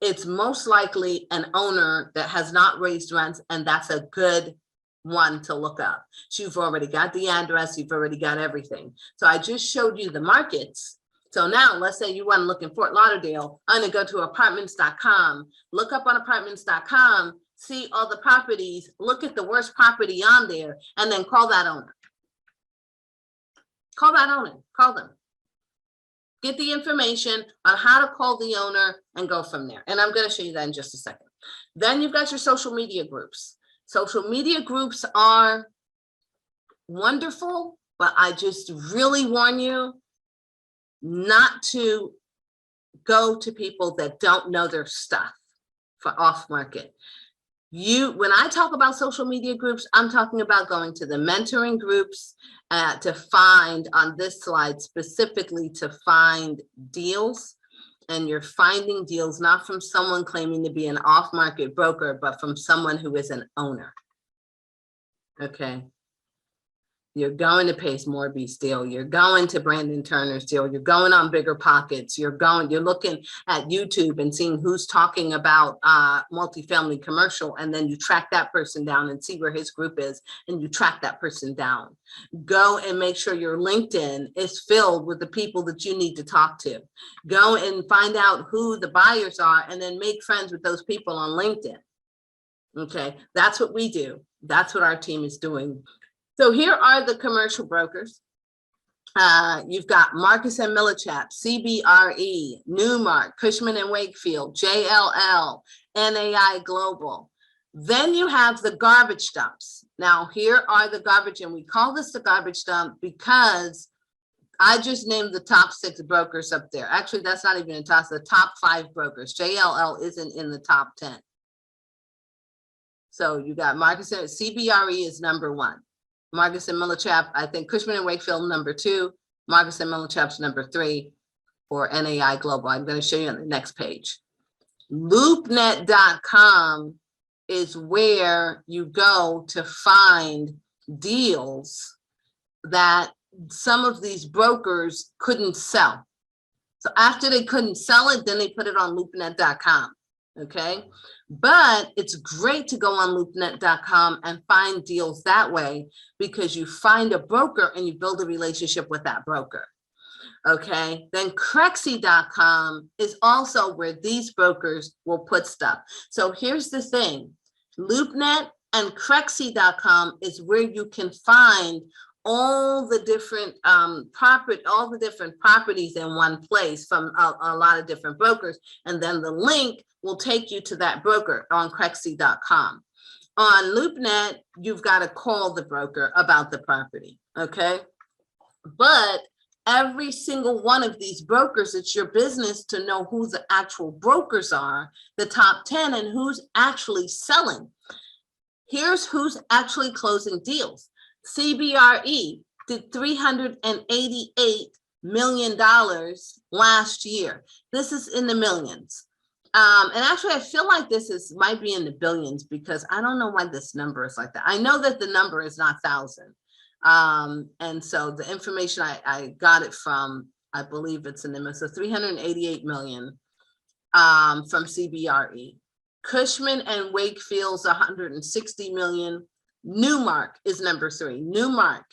it's most likely an owner that has not raised rents, and that's a good one to look up. So you've already got the address, you've already got everything. So I just showed you the markets. So now let's say you want to look in Fort Lauderdale, I'm gonna go to apartments.com, look up on apartments.com, see all the properties, look at the worst property on there, and then call that owner. Call that owner, call them. Get the information on how to call the owner and go from there. And I'm going to show you that in just a second. Then you've got your social media groups. Social media groups are wonderful, but I just really warn you not to go to people that don't know their stuff for off market. When I talk about social media groups, I'm talking about going to the mentoring groups to find, on this slide specifically, to find deals. And you're finding deals not from someone claiming to be an off-market broker, but from someone who is an owner. Okay. You're going to Pace Morby's deal. You're going to Brandon Turner's deal. You're going on Bigger Pockets. You're looking at YouTube and seeing who's talking about multifamily commercial. And then you track that person down and see where his group is. And you track that person down. Go and make sure your LinkedIn is filled with the people that you need to talk to. Go and find out who the buyers are and then make friends with those people on LinkedIn. Okay, that's what we do. That's what our team is doing. So here are the commercial brokers. You've got Marcus and Millichap, CBRE, Newmark, Cushman and Wakefield, JLL, NAI Global. Then you have the garbage dumps. Now here are the garbage, and we call this the garbage dump because I just named the top 6 brokers up there. Actually, that's not even the top 5 brokers. JLL isn't in the top 10. So you got Marcus and CBRE is number 1. Marcus and Millichap, I think Cushman and Wakefield number 2, Marcus and Millichap's number 3 for NAI Global. I'm going to show you on the next page. LoopNet.com is where you go to find deals that some of these brokers couldn't sell. So after they couldn't sell it, then they put it on loopnet.com. Okay. But it's great to go on loopnet.com and find deals that way, because you find a broker and you build a relationship with that broker. Okay, then Crexy.com is also where these brokers will put stuff. So here's the thing, LoopNet and Crexy.com is where you can find all the different properties in one place from a lot of different brokers, and then the link will take you to that broker on Crexy.com. On LoopNet, you've got to call the broker about the property, okay? But every single one of these brokers, it's your business to know who the actual brokers are, the top 10, and who's actually selling. Here's who's actually closing deals. CBRE did $388 million last year. This is in the millions. And actually, I feel like this might be in the billions, because I don't know why this number is like that. I know that the number is not 1,000. And so the information I got it from, I believe it's in the, so 388 million from CBRE. Cushman and Wakefield's 160 million. Newmark is number 3. Newmark,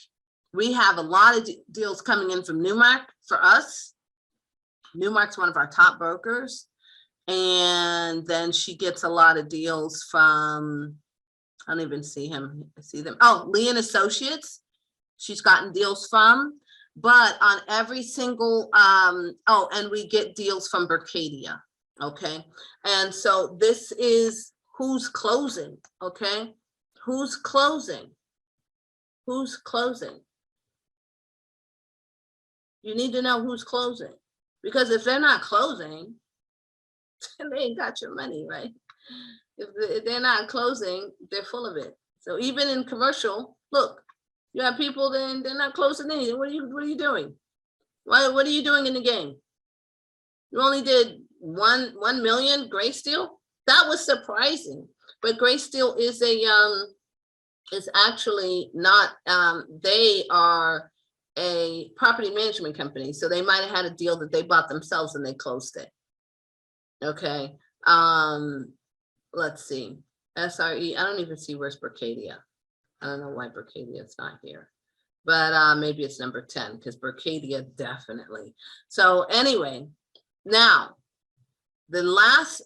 we have a lot of deals coming in from Newmark for us. Newmark's one of our top brokers. And then she gets a lot of deals from, I don't even see them. Oh, Lee and Associates. She's gotten deals from, but on every single, oh, and we get deals from Berkadia, okay? And so this is who's closing, okay? Who's closing? Who's closing? You need to know who's closing, because if they're not closing, they ain't got your money, right? If they're not closing, they're full of it. So even in commercial, look, you have people, then they're not closing anything. What are you doing? What are you doing in the game? You only did 1 million Grace Steel. That was surprising. But Grace Steel is is actually not, they are a property management company. So they might have had a deal that they bought themselves and they closed it. Okay. Let's see. SRE, I don't even see where's Berkadia. I don't know why Berkadia is not here, but maybe it's number 10, because Berkadia definitely. So anyway, now the last,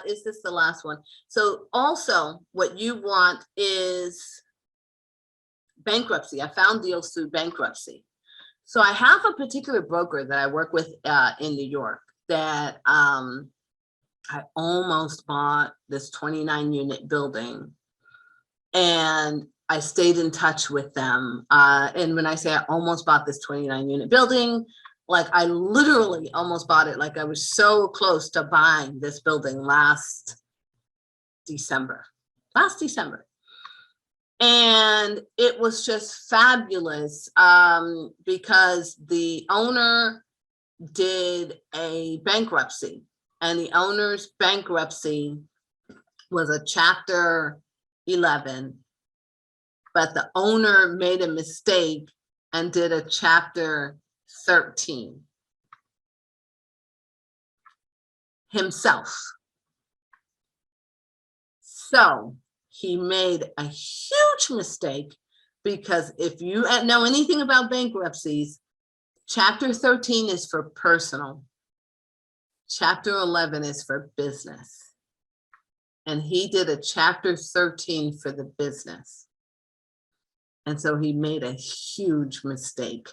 is this the last one? So also what you want is bankruptcy. I found deals through bankruptcy. So I have a particular broker that I work with in New York that I almost bought this 29 unit building, and I stayed in touch with them. And when I say I almost bought this 29 unit building, like I literally almost bought it. Like I was so close to buying this building last December. And it was just fabulous because the owner did a bankruptcy, and the owner's bankruptcy was a Chapter 11, but the owner made a mistake and did a Chapter 13 himself. So he made a huge mistake, because if you know anything about bankruptcies, Chapter 13 is for personal. Chapter 11 is for business. And he did a Chapter 13 for the business. And so he made a huge mistake.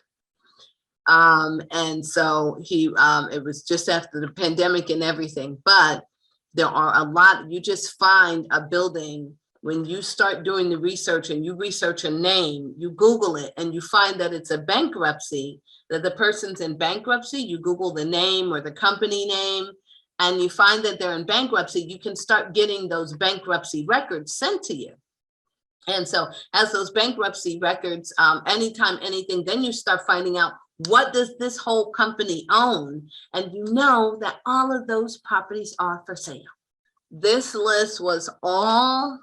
And so he, it was just after the pandemic and everything, but there are a lot, you just find a building, when you start doing the research and you research a name, you Google it and you find that it's a bankruptcy, that the person's in bankruptcy, you Google the name or the company name, and you find that they're in bankruptcy, you can start getting those bankruptcy records sent to you. And so as those bankruptcy records, anytime anything, then you start finding out, what does this whole company own? And you know that all of those properties are for sale. This list was all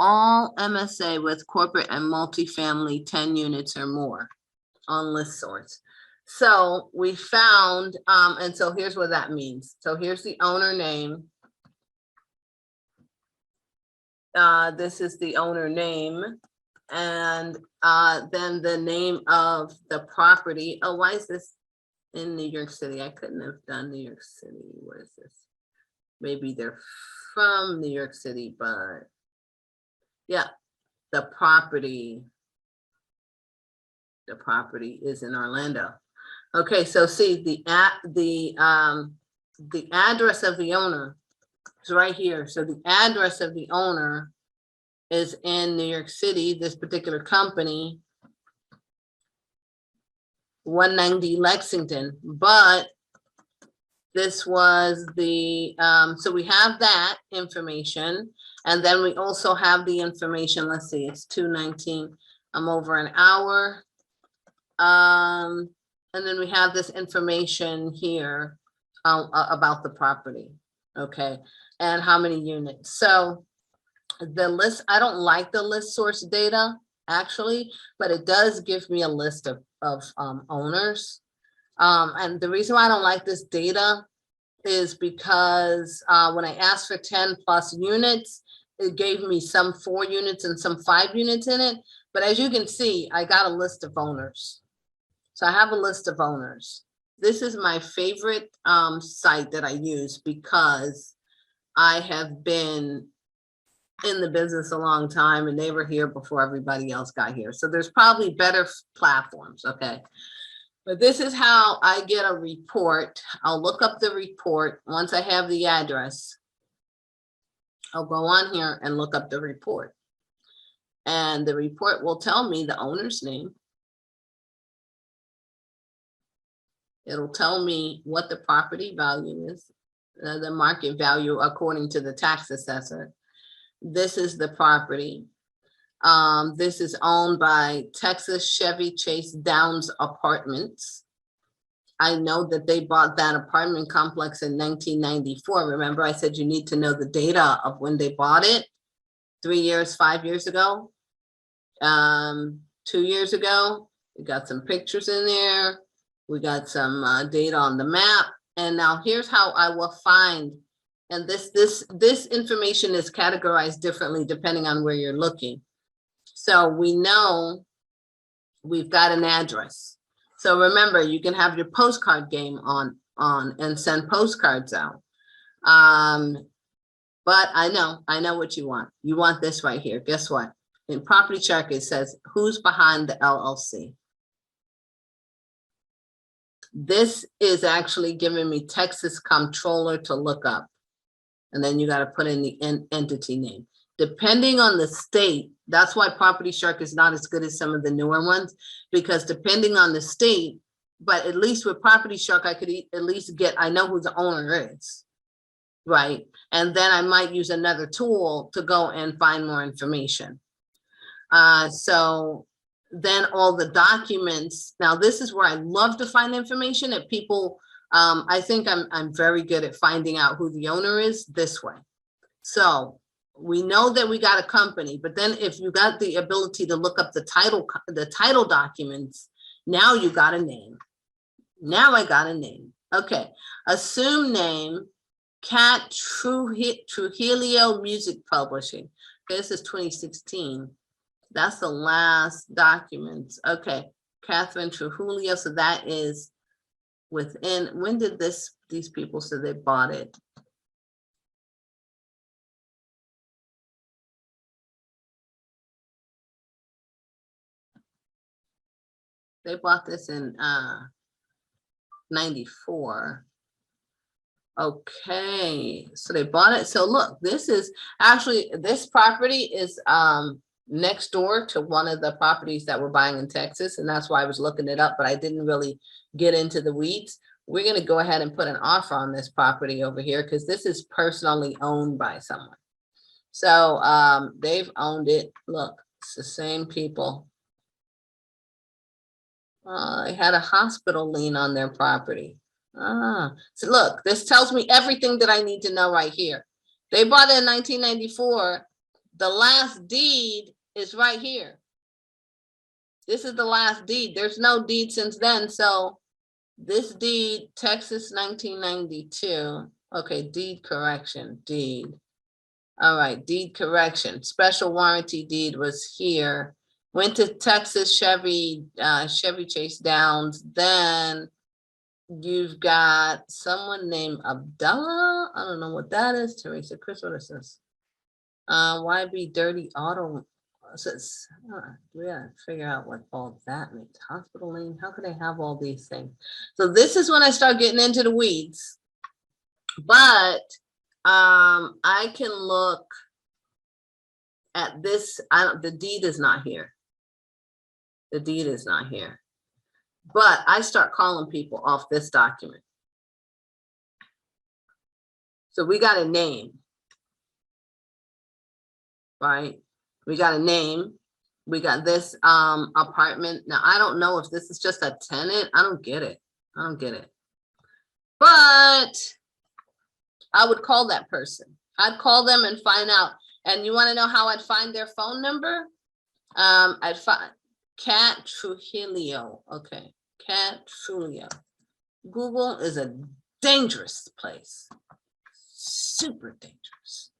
MSA with corporate and multifamily 10 units or more on list source. So we found, and so here's what that means. So here's the owner name. This is the owner name. And then the name of the property. Oh, why is this in New York City? I couldn't have done New York City. What is this? Maybe they're from New York City, but yeah, the property is in Orlando. Okay, so see the address of the owner is right here. So the address of the owner is in New York City, this particular company, 190 Lexington, but this was the, so we have that information. And then we also have the information, let's see, it's 2:19. I'm over an hour. And then we have this information here about the property, okay, and how many units. So the list, I don't like the list source data actually, but it does give me a list of owners. And the reason why I don't like this data is because when I asked for 10 plus units, it gave me some 4 units and some 5 units in it. But as you can see, I got a list of owners. So I have a list of owners. This is my favorite site that I use because I have been in the business a long time and they were here before everybody else got here. So there's probably better platforms, okay? But this is how I get a report. I'll look up the report. Once I have the address, I'll go on here and look up the report. And the report will tell me the owner's name. It'll tell me what the property value is, the market value according to the tax assessor. This is the property. This is owned by Texas Chevy Chase Downs Apartments. I know that they bought that apartment complex in 1994. Remember, I said you need to know the data of when they bought it. 3 years, 5 years ago, 2 years ago. We got some pictures in there. We got some data on the map. And now here's how I will find. And this information is categorized differently depending on where you're looking. So we know we've got an address. So remember, you can have your postcard game on and send postcards out. But I know what you want. You want this right here. Guess what? In Property Check, it says, who's behind the LLC? This is actually giving me Texas Comptroller to look up. And then you got to put in the entity name. Depending on the state, that's why Property Shark is not as good as some of the newer ones, because depending on the state, but at least with Property Shark, I could at least I know who the owner is, right? And then I might use another tool to go and find more information. So then all the documents, now this is where I love to find information that people, I think I'm very good at finding out who the owner is this way. So we know that we got a company, but then if you got the ability to look up the title documents, now you got a name. Now I got a name. Okay, assume name, Cat Trujillo Music Publishing. Okay, this is 2016. That's the last document. Okay, Catherine Trujillo. So that is within, when did these people say they bought it? They bought this in 94. Okay, so they bought it. So look, this is actually, this property is next door to one of the properties that we're buying in Texas. And that's why I was looking it up, but I didn't really get into the weeds. We're going to go ahead and put an offer on this property over here because this is personally owned by someone. So they've owned it. Look, it's the same people. They had a hospital lien on their property. So look, this tells me everything that I need to know right here. They bought it in 1994. The last deed is right here. This is the last deed. There's no deed since then. So This deed, Texas 1992. Okay, deed correction, deed. All right, deed correction, special warranty deed was here. Went to Texas Chevy, Chevy Chase Downs. Then you've got someone named Abdullah. I don't know what that is. Teresa, Chris, what is this? YB Dirty Auto. We gotta figure out what all that means. Hospital name. How could I have all these things? So this is when I start getting into the weeds. But I can look at this. The deed is not here. The deed is not here. But I start calling people off this document. So we got a name, right? We got a name. We got this apartment. Now, I don't know if this is just a tenant. I don't get it. I don't get it. But I would call that person. I'd call them and find out. And you want to know how I'd find their phone number? I'd find Cat Trujillo. Okay, Cat Trujillo. Google is a dangerous place. Super dangerous.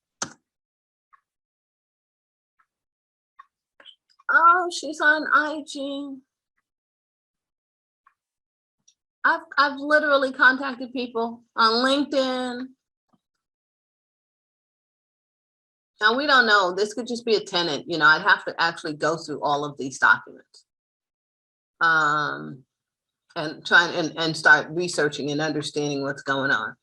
Oh, she's on IG. I've literally contacted people on LinkedIn. Now, we don't know. This could just be a tenant. You know, I'd have to actually go through all of these documents. And try and start researching and understanding what's going on.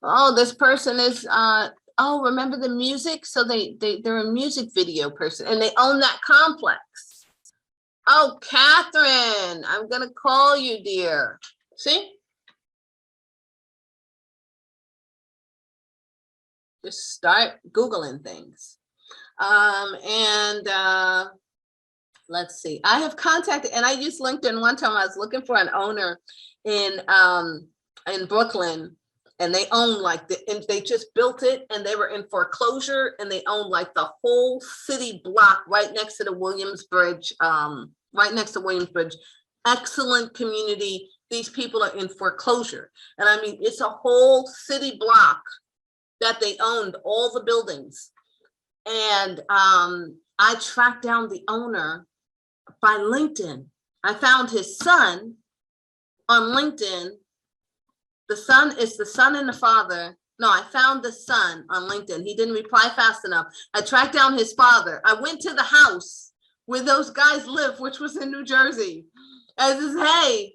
Oh, this person is, oh, remember the music? So they're a music video person and they own that complex. Oh, Catherine, I'm gonna call you, dear. See? Just start Googling things. Let's see. I have contacted, and I used LinkedIn one time. I was looking for an owner in Brooklyn, and they own like and they just built it, and they were in foreclosure, and they own like the whole city block right next to the Williamsbridge, right next to Williamsbridge. Excellent community. These people are in foreclosure, and I mean it's a whole city block that they owned, all the buildings, and I tracked down the owner by LinkedIn. I found his son on LinkedIn. The son is the son and the father. No, I found the son on LinkedIn. He didn't reply fast enough. I tracked down his father. I went to the house where those guys live, which was in New Jersey. I says, hey,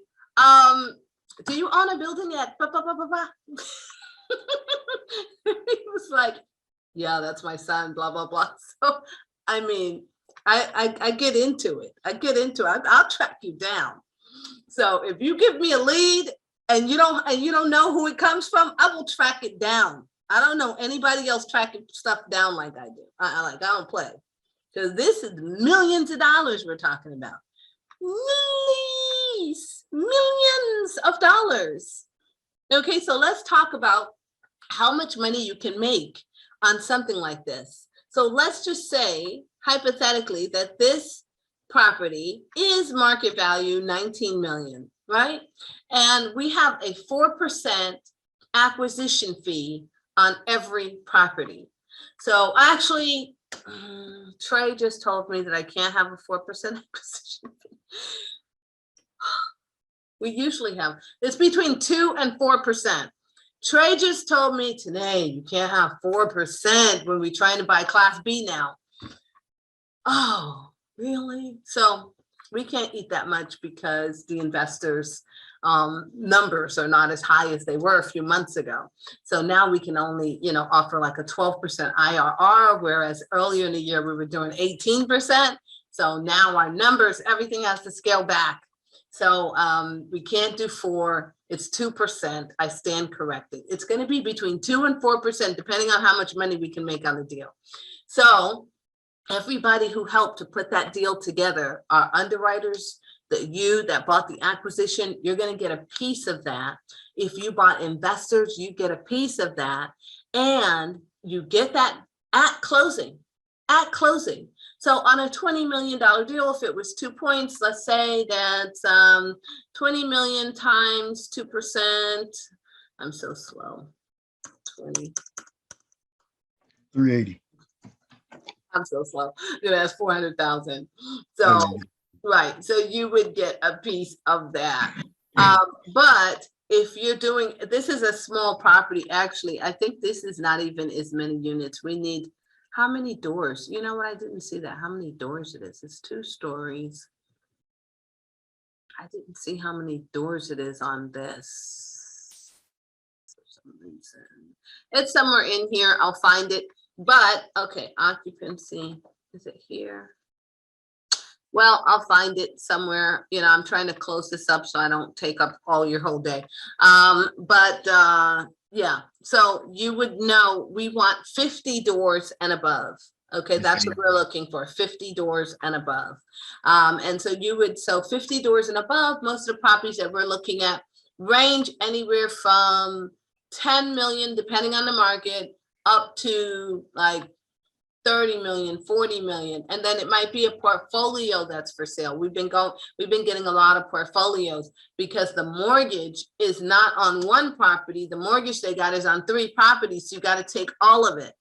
do you own a building at blah, blah, blah, blah, blah? He was like, yeah, that's my son, blah, blah, blah. So, I mean, I get into it. I'll track you down. So if you give me a lead and you don't know who it comes from, I will track it down. I don't know anybody else tracking stuff down like I do. I don't play, because this is millions of dollars we're talking about. Millions of dollars. Okay, so let's talk about how much money you can make on something like this. So let's just say, hypothetically, that this property is market value 19 million, right? And we have a 4% acquisition fee on every property. So actually, Trey just told me that I can't have a 4% acquisition fee. We usually have, it's between 2 and 4%. Trey just told me today, you can't have 4% when we're trying to buy Class B now. Oh, really? So we can't eat that much because the investors' numbers are not as high as they were a few months ago. So now we can only, offer like a 12% IRR, whereas earlier in the year we were doing 18%. So now our numbers, everything has to scale back. So we can't do 4, it's 2%. I stand corrected. It's going to be between 2 and 4%, depending on how much money we can make on the deal. So everybody who helped to put that deal together, our underwriters, that bought the acquisition, you're going to get a piece of that. If you bought investors, you get a piece of that, and you get that at closing. So on a $20 million deal, if it was 2 points, let's say that's 20 million times 2%. I'm so slow. 20. 380. I'm so slow. That's 400,000. So, Oh, yeah. right. So you would get a piece of that. But if you're doing, this is a small property, actually, I think this is not even as many units. We need, how many doors? You know what? I didn't see that. How many doors it is. It's 2 stories. I didn't see how many doors it is on this. For some reason. It's somewhere in here. I'll find it. But okay, occupancy, is it here? Well, I'll find it somewhere. You know, I'm trying to close this up so I don't take up all your whole day. Yeah, so you would know we want 50 doors and above. Okay, that's what we're looking for, 50 doors and above. And so you would, so 50 doors and above, most of the properties that we're looking at range anywhere from 10 million, depending on the market, up to like 30 million, 40 million. And then it might be a portfolio that's for sale. We've been getting a lot of portfolios because the mortgage is not on one property. The mortgage they got is on 3 properties. So you got to take all of it.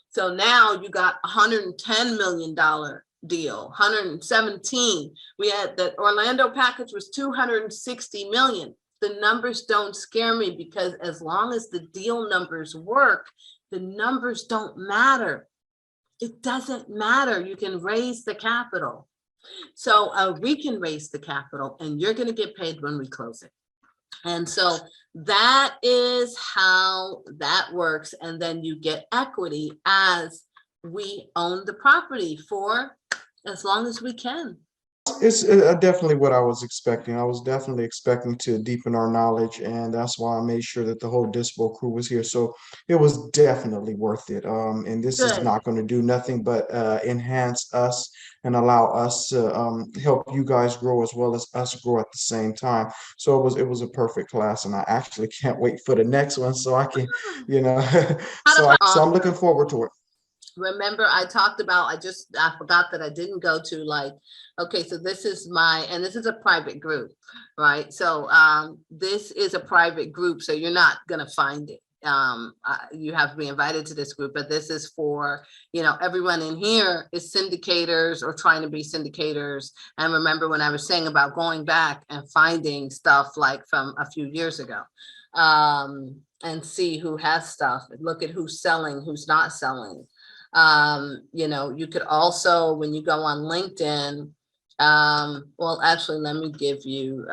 So now you got $110 million deal, 117. We had the Orlando package was 260 million. The numbers don't scare me because as long as the deal numbers work, the numbers don't matter. It doesn't matter. You can raise the capital. So we can raise the capital and you're going to get paid when we close it. And so that is how that works. And then you get equity as we own the property for as long as we can. It's definitely what I was expecting. I was definitely expecting to deepen our knowledge, and that's why I made sure that the whole Dispo crew was here. So it was definitely worth it. And this is Good. not going to do nothing but enhance us and allow us to help you guys grow as well as us grow at the same time. So it was a perfect class, and I actually can't wait for the next one. So I can, you know, so I'm looking forward to it. Remember, I talked about, I forgot that I didn't go to like, okay, so this is and this is a private group, right? So this is a private group, so you're not gonna find it. You have to be invited to this group, but this is for, you know, everyone in here is syndicators or trying to be syndicators. And remember when I was saying about going back and finding stuff like from a few years ago, and see who has stuff, look at who's selling, who's not selling. You know, you could also, when you go on LinkedIn, well, actually, let me give you,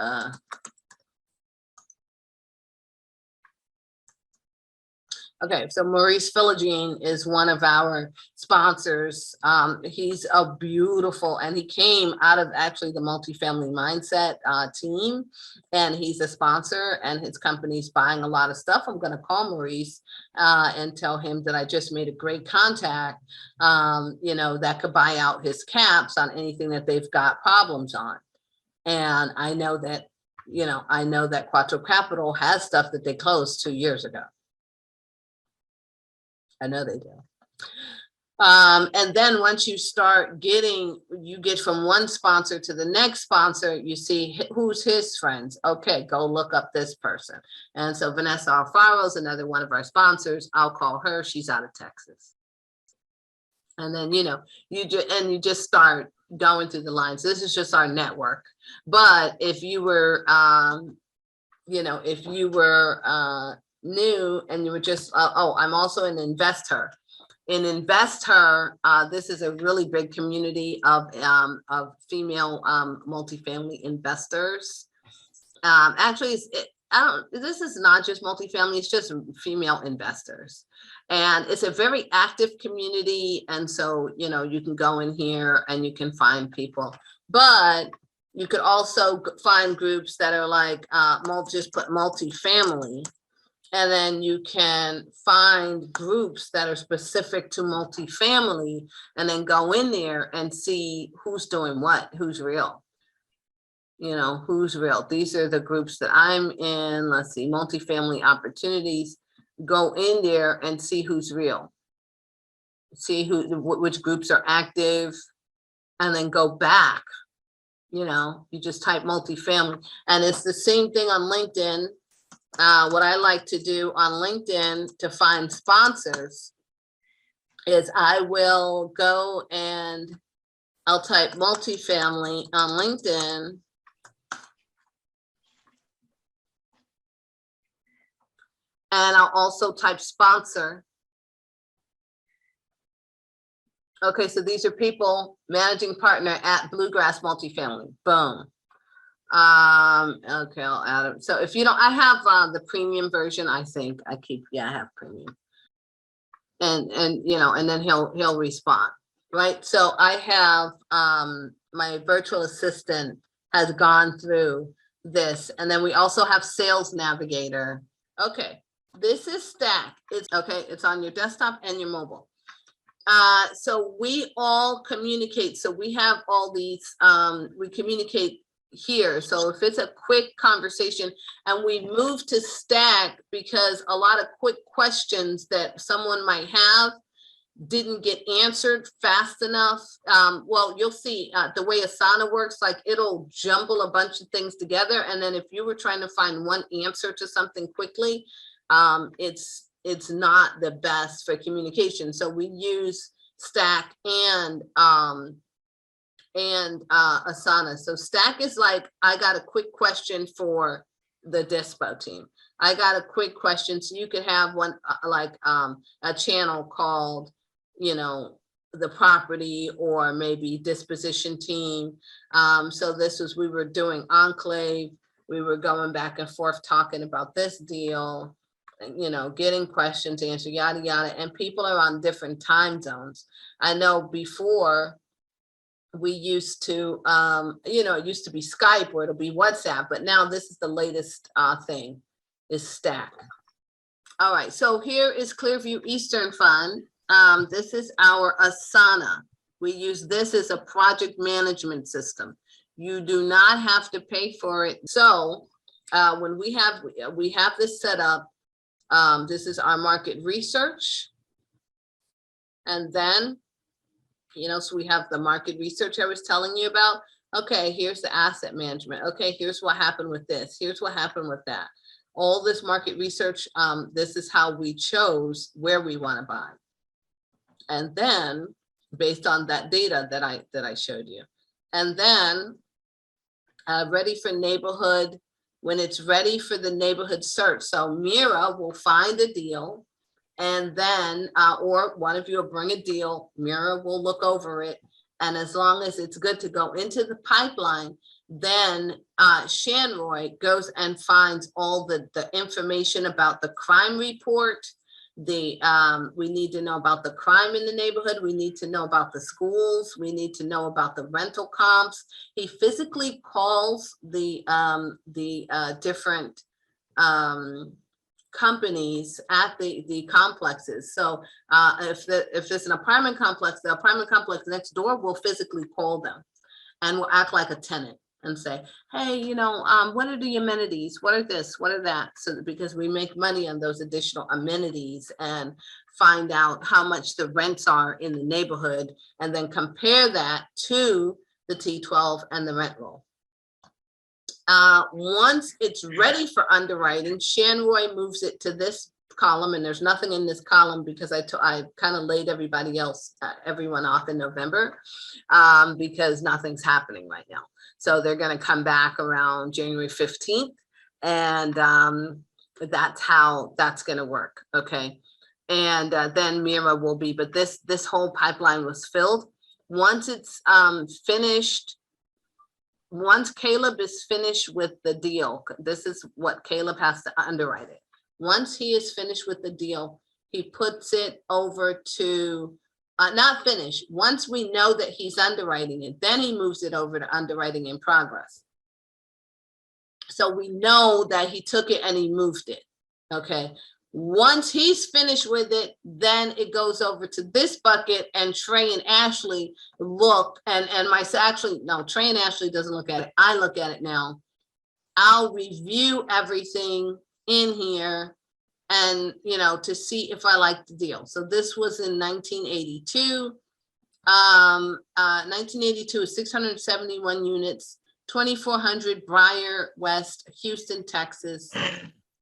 okay, so Maurice Philogene is one of our sponsors. He's a beautiful, and he came out of actually the Multifamily Mindset team, and he's a sponsor, and his company's buying a lot of stuff. I'm going to call Maurice and tell him that I just made a great contact, you know, that could buy out his caps on anything that they've got problems on. And I know that, you know, I know that Quattro Capital has stuff that they closed 2 years ago. I know they do. And then once you start getting, you get from one sponsor to the next sponsor, you see who's his friends. Okay, go look up this person. And so Vanessa Alfaro is another one of our sponsors. I'll call her. She's out of Texas. And then, you know, you just start going through the lines. This is just our network. But if you were, you know, if you were new and you were just, oh, I'm also an investor. In InvestHer, this is a really big community of female multifamily investors. Actually, this is not just multifamily, it's just female investors. And it's a very active community. And so, you know, you can go in here and you can find people, but you could also find groups that are like, just put multifamily. And then you can find groups that are specific to multifamily and then go in there and see who's doing what, who's real. You know, who's real. These are the groups that I'm in. Let's see, multifamily opportunities. Go in there and see who's real. See which groups are active. and then go back, you know, you just type multifamily, and it's the same thing on LinkedIn. What I like to do on LinkedIn to find sponsors is I will go and I'll type multifamily on LinkedIn. And I'll also type sponsor. Okay, so these are people, managing partner at Bluegrass Multifamily, boom. Okay, I'll add it. So if you don't, I have the premium version, I think I keep, yeah, I have premium. And you know, and then he'll respond, right? So I have my virtual assistant has gone through this, and then we also have Sales Navigator. Okay, this is Stack. It's okay, it's on your desktop and your mobile. So we all communicate. So we have all these, we communicate here. So if it's a quick conversation, and we move to Stack because a lot of quick questions that someone might have didn't get answered fast enough. Well, you'll see the way Asana works, like it'll jumble a bunch of things together. And then if you were trying to find one answer to something quickly, it's not the best for communication. So we use Stack and Asana. So Stack is like, I got a quick question for the Dispo team. I got a quick question. So you could have one like a channel called, you know, the property or maybe disposition team. So this was, we were doing Enclave. We were going back and forth talking about this deal, you know, getting questions answered, yada, yada. And people are on different time zones. I know before we used to, you know, it used to be Skype or it'll be WhatsApp, but now this is the latest thing is Stack. All right, so here is Clearview Eastern Fund. This is our Asana. We use this as a project management system. You do not have to pay for it. So when we have this set up, this is our market research. And then, you know, so we have the market research I was telling you about. Okay, here's the asset management. Okay, here's what happened with this. Here's what happened with that. All this market research, this is how we chose where we want to buy. And then based on that data that I showed you. And then ready for neighborhood, when it's ready for the neighborhood search. So Mira will find a deal, and then, or one of you will bring a deal, Mira will look over it. And as long as it's good to go into the pipeline, then Shanroy goes and finds all the information about the crime report. We need to know about the crime in the neighborhood. We need to know about the schools. We need to know about the rental comps. He physically calls the different companies at the complexes. So if there's an apartment complex, the apartment complex next door will physically call them and will act like a tenant and say, hey, you know, what are the amenities? What are this? What are that? So because we make money on those additional amenities and find out how much the rents are in the neighborhood and then compare that to the T12 and the rent roll. Once it's ready for underwriting, Shanroy moves it to this column, and there's nothing in this column because I kind of laid everyone off in November because nothing's happening right now. So they're going to come back around January 15th, and that's how that's going to work. Okay. And then Mira will be, but this whole pipeline was filled. Once it's finished, once Caleb is finished with the deal, this is what Caleb has to underwrite it. Once he is finished with the deal, he puts it over to, not finished. Once we know that he's underwriting it, then he moves it over to underwriting in progress. So we know that he took it and he moved it, okay? Once he's finished with it, then it goes over to this bucket, and Trey and Ashley look, and Trey and Ashley doesn't look at it. I look at it now. I'll review everything in here and, you know, to see if I like the deal. So this was in 1982. 1982 is 671 units, 2400 Briar West, Houston, Texas.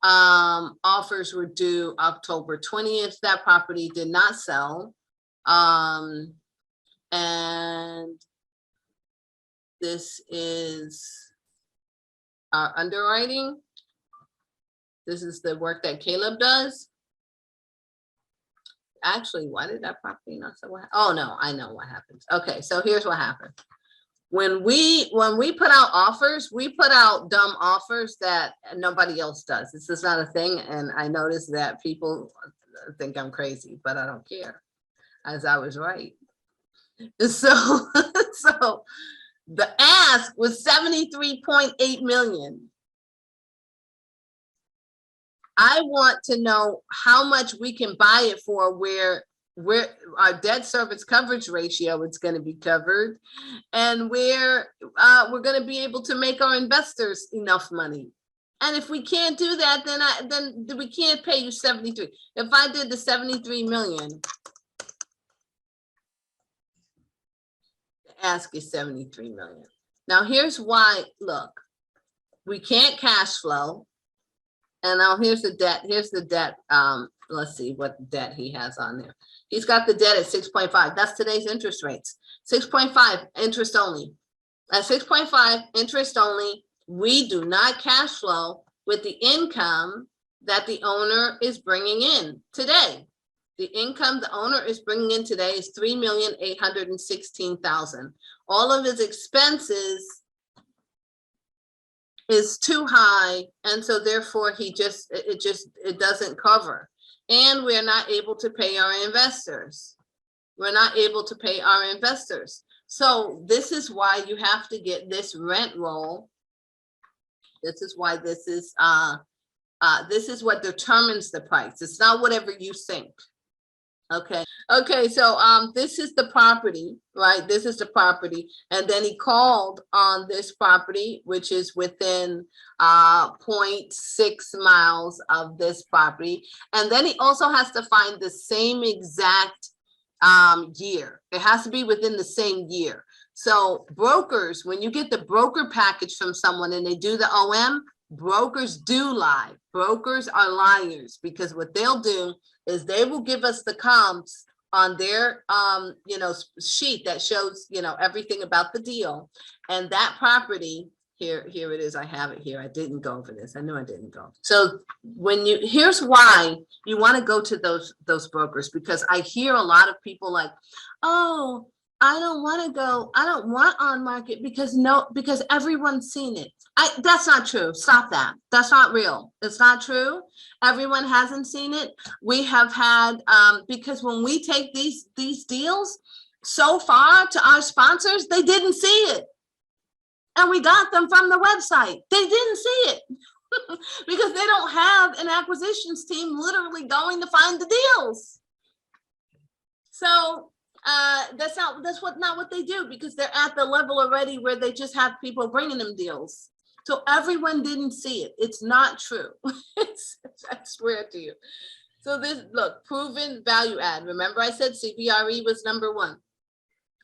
Offers were due October 20th. That property did not sell. And this is our underwriting. This is the work that Caleb does. Actually, why did that property not sell? Oh no, I know what happens. Okay, so here's what happened. When we put out offers, we put out dumb offers that nobody else does. This is not a thing, and I noticed that people think I'm crazy, but I don't care, as I was right. So, so the ask was 73.8 million. I want to know how much we can buy it for, where our debt service coverage ratio is going to be covered, and where we're going to be able to make our investors enough money. And if we can't do that, then we can't pay you 73. If I did the 73 million, the ask is 73 million. Now here's why. Look, we can't cash flow. And now here's the debt. Here's the debt. Let's see what debt he has on there. He's got the debt at 6.5. That's today's interest rates. 6.5 interest only. At 6.5 interest only, we do not cash flow with the income that the owner is bringing in today. The income the owner is bringing in today is $3,816,000. All of his expenses is too high, and so therefore it doesn't cover. And we're not able to pay our investors. We're not able to pay our investors. So this is why you have to get this rent roll. This is why this is what determines the price. It's not whatever you think. Okay. Okay. So this is the property, right? This is the property. And then he called on this property, which is within 0.6 miles of this property. And then he also has to find the same exact year. It has to be within the same year. So brokers, when you get the broker package from someone and they do the OM, brokers do lie. Brokers are liars, because what they'll do is they will give us the comps on their sheet that shows everything about the deal. And that property here it is. I have it here. I didn't go over this. I knew I didn't go. So here's why you want to go to those brokers, because I hear a lot of people like, oh, I don't want to go. I don't want on market because everyone's seen it. That's not true. Stop that. That's not real. It's not true. Everyone hasn't seen it. We have had, because when we take these deals so far to our sponsors, they didn't see it. And we got them from the website. They didn't see it because they don't have an acquisitions team literally going to find the deals. So that's not what they do, because they're at the level already where they just have people bringing them deals. So everyone didn't see it. It's not true. I swear to you. So this, look, proven value add. Remember I said CBRE was #1.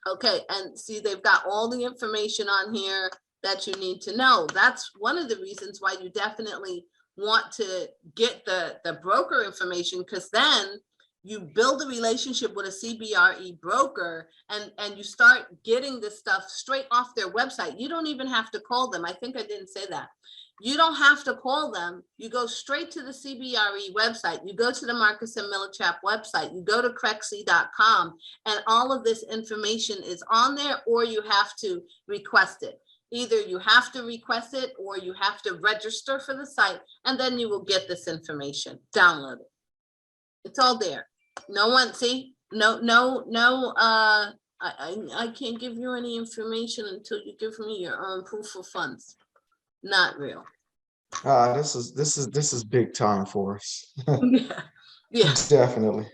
Okay, and see, they've got all the information on here that you need to know. That's one of the reasons why you definitely want to get the broker information, because then you build a relationship with a CBRE broker and you start getting this stuff straight off their website. You don't even have to call them. I think I didn't say that. You don't have to call them. You go straight to the CBRE website. You go to the Marcus and Millichap website. You go to crexy.com, and all of this information is on there, or you have to request it. Either you have to request it or you have to register for the site, and then you will get this information. Download it. It's all there. No one, see, no, I can't give you any information until you give me your own proof of funds. Not real. This is big time for us. Yeah. Definitely.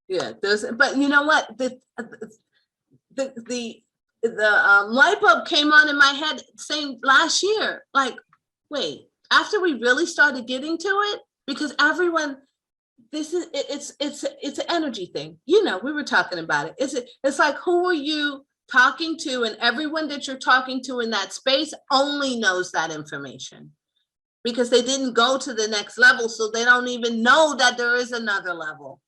Yeah. But you know what? The light bulb came on in my head saying last year, like, wait, after we really started getting to it, because everyone, it's an energy thing. You know, we were talking about it. It's like, who are you talking to? And everyone that you're talking to in that space only knows that information because they didn't go to the next level. So they don't even know that there is another level.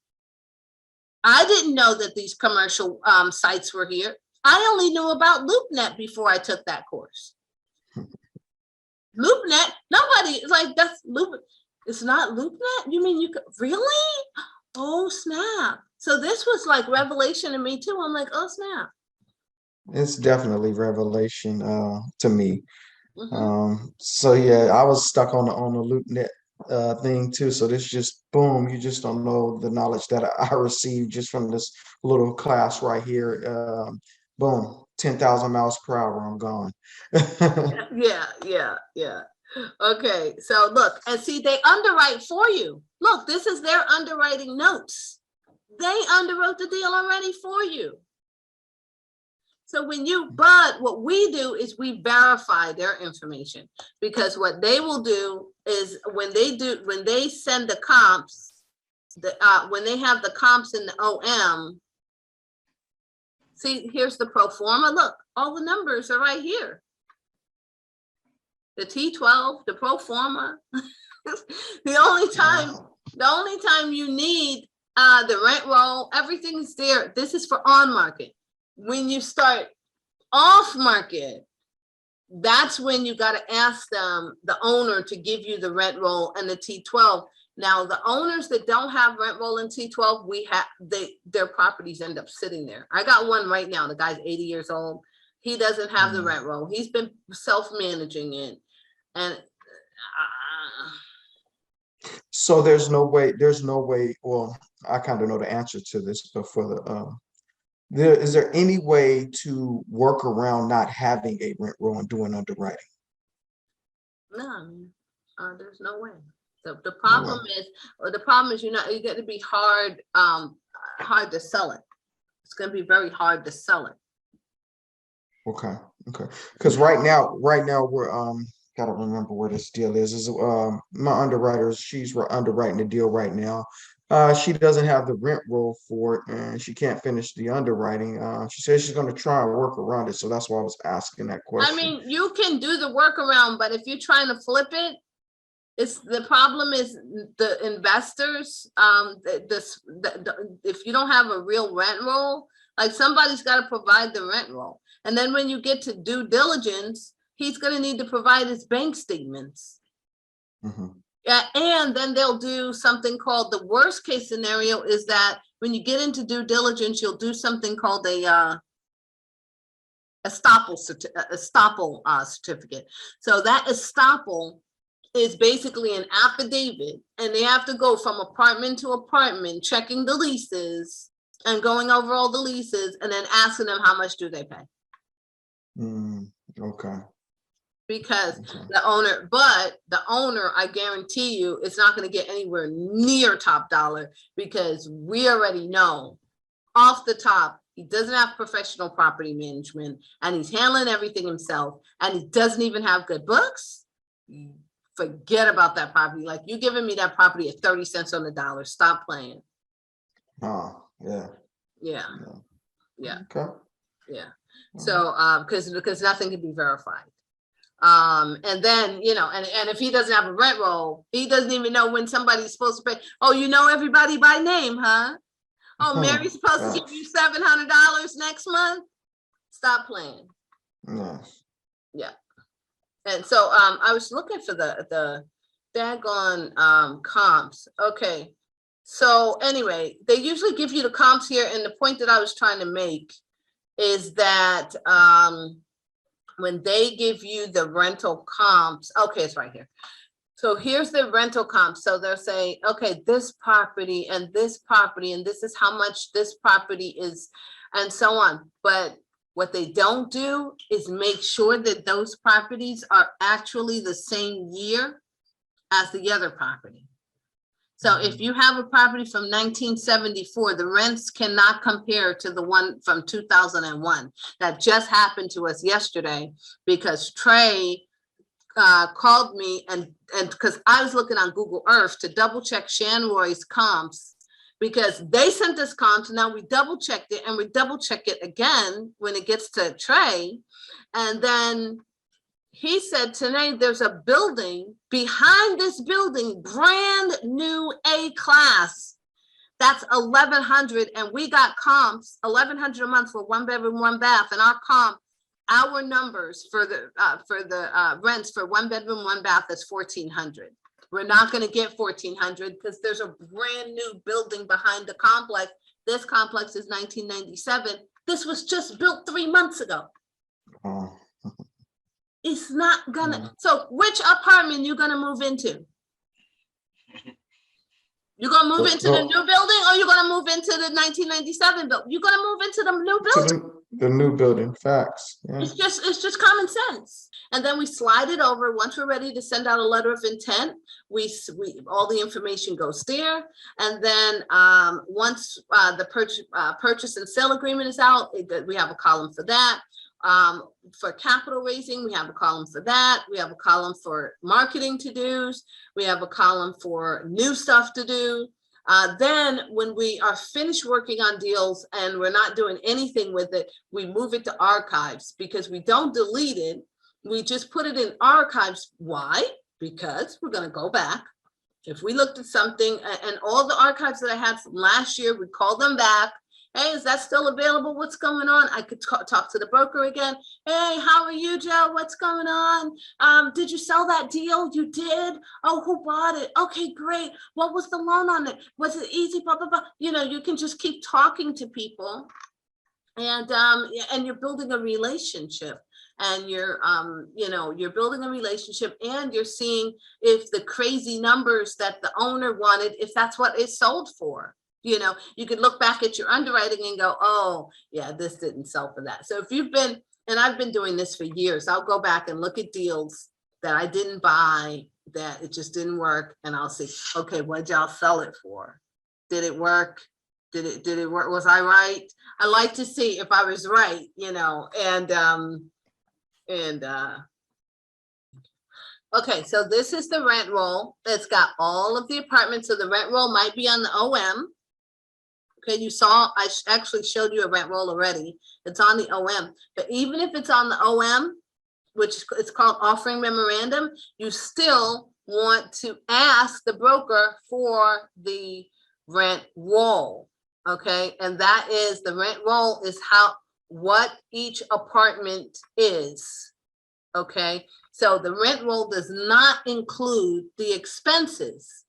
I didn't know that these commercial sites were here. I only knew about LoopNet before I took that course. LoopNet, nobody, like, that's Loop. It's not LoopNet? You mean you could, really? Oh, snap. So this was like revelation to me too. I'm like, oh, snap. It's definitely revelation to me. Mhm. So yeah, I was stuck on the LoopNet thing too. So this just boom, you just don't know the knowledge that I received just from this little class right here. Boom, 10,000 miles per hour, I'm gone. Yeah. Okay, so look, and see, they underwrite for you. Look, this is their underwriting notes. They underwrote the deal already for you. So but what we do is we verify their information, because what they will do is when they send the comps, when they have the comps in the OM, see, here's the pro forma. Look, all the numbers are right here. The T12, the pro forma. The only time you need the rent roll, everything's there. This is for on market. When you start off market, that's when you got to ask them, the owner, to give you the rent roll and the T12. Now, the owners that don't have rent roll and T12, their properties end up sitting there. I got one right now. The guy's 80 years old. He doesn't have the rent roll. He's been self-managing it. And So there's no way, well, I kind of know the answer to this, but for is there any way to work around not having a rent roll and doing underwriting? no, there's no way. The No way. problem is, you got to be hard to sell it. It's going to be very hard to sell it. Okay. Because right now we're gotta remember where this deal is. My underwriters, she's underwriting the deal right now. She doesn't have the rent roll for it, and she can't finish the underwriting. She says she's gonna try and work around it, so that's why I was asking that I question. mean, you can do the workaround, but if you're trying to flip it, the problem is the investors. If you don't have a real rent roll, like, somebody's got to provide the rent roll, and then when you get to due diligence, he's going to need to provide his bank statements. Yeah, and then they'll do something called, the worst case scenario is that when you get into due diligence, you'll do something called a estoppel certificate. So that estoppel is basically an affidavit, and they have to go from apartment to apartment, checking the leases and going over all the leases, and then asking them how much do they pay. Okay. Because the owner, I guarantee you, is not going to get anywhere near top dollar, because we already know off the top, he doesn't have professional property management, and he's handling everything himself, and he doesn't even have good books. Forget about that property. Like, you giving me that property at 30 cents on the dollar. Stop playing. Oh, yeah. Yeah. Okay. Yeah. So, because nothing can be verified. And then, and if he doesn't have a rent roll, he doesn't even know when somebody's supposed to pay. Oh, you know everybody by name, huh? Oh, Mary's supposed to give you $700 next month. Stop playing. Yeah. And so I was looking for the daggone comps. Okay. So anyway, they usually give you the comps here. And the point that I was trying to make is that when they give you the rental comps, okay, it's right here. So here's the rental comps. So they'll say, okay, this property and this property, and this is how much this property is, and so on. But what they don't do is make sure that those properties are actually the same year as the other property. So if you have a property from 1974, the rents cannot compare to the one from 2001. That just happened to us yesterday, because Trey called me and because I was looking on Google Earth to double check Shanroy's comps, because they sent us comps. Now we double checked it and we double check it again when it gets to Trey. And then he said, tonight there's a building behind this building, brand new A class. That's 1,100, and we got comps 1,100 a month for 1 bedroom, 1 bath, and our numbers for the rents for 1 bedroom, 1 bath is 1,400. We're not going to get 1,400 because there's a brand new building behind the complex. This complex is 1997. This was just built 3 months ago. Oh. It's not gonna. So which apartment you gonna move into? You gonna move into the new building, or you gonna move into the 1997 building? You gonna move into the new building? The new building, facts. Yeah. It's just common sense. And then we slide it over. Once we're ready to send out a letter of intent, we all the information goes there. And then once the purchase and sale agreement is out, we have a column for that. For capital raising, we have a column for that. We have a column for marketing to-dos. We have a column for new stuff to do. Then when we are finished working on deals and we're not doing anything with it, we move it to archives, because we don't delete it. We just put it in archives. Why? Because we're going to go back. If we looked at something and all the archives that I had from last year, we call them back. Hey, is that still available? What's going on? I could talk to the broker again. Hey, how are you, Joe? What's going on? Did you sell that deal? You did? Oh, who bought it? Okay, great. What was the loan on it? Was it easy? Blah, blah, blah. You know, you can just keep talking to people, and you're building a relationship. And you're building a relationship, and you're seeing if the crazy numbers that the owner wanted, if that's what it sold for. You know, you could look back at your underwriting and go, oh, yeah, this didn't sell for that. So if you've been, and I've been doing this for years, I'll go back and look at deals that I didn't buy, that it just didn't work. And I'll see, okay, what did y'all sell it for? Did it work? Did it work? Was I right? I like to see if I was right, you know, okay, so this is the rent roll. It's got all of the apartments. So the rent roll might be on the OM. Okay, you saw, I actually showed you a rent roll already. It's on the OM, but even if it's on the OM, which it's called offering memorandum, you still want to ask the broker for the rent roll. Okay, and that is, the rent roll is what each apartment is. Okay, so the rent roll does not include the expenses.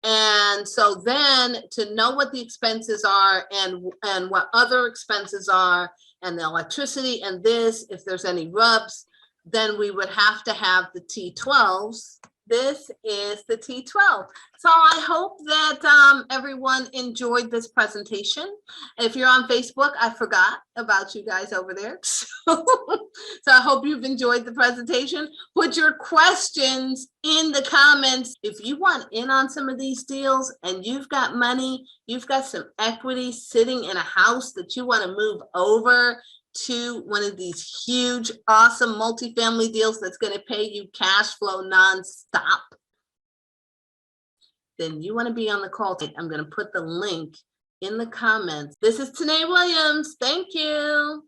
And so then to know what the expenses are and what other expenses are, and the electricity and this, if there's any rubs, then we would have to have the T12s. This is the T12. So I hope that everyone enjoyed this presentation. If you're on Facebook, I forgot about you guys over there. So I hope you've enjoyed the presentation. Put your questions in the comments. If you want in on some of these deals and you've got money, you've got some equity sitting in a house that you want to move over to one of these huge, awesome multifamily deals that's going to pay you cash flow nonstop, then you want to be on the call. I'm going to put the link in the comments. This is Tanae Williams. Thank you.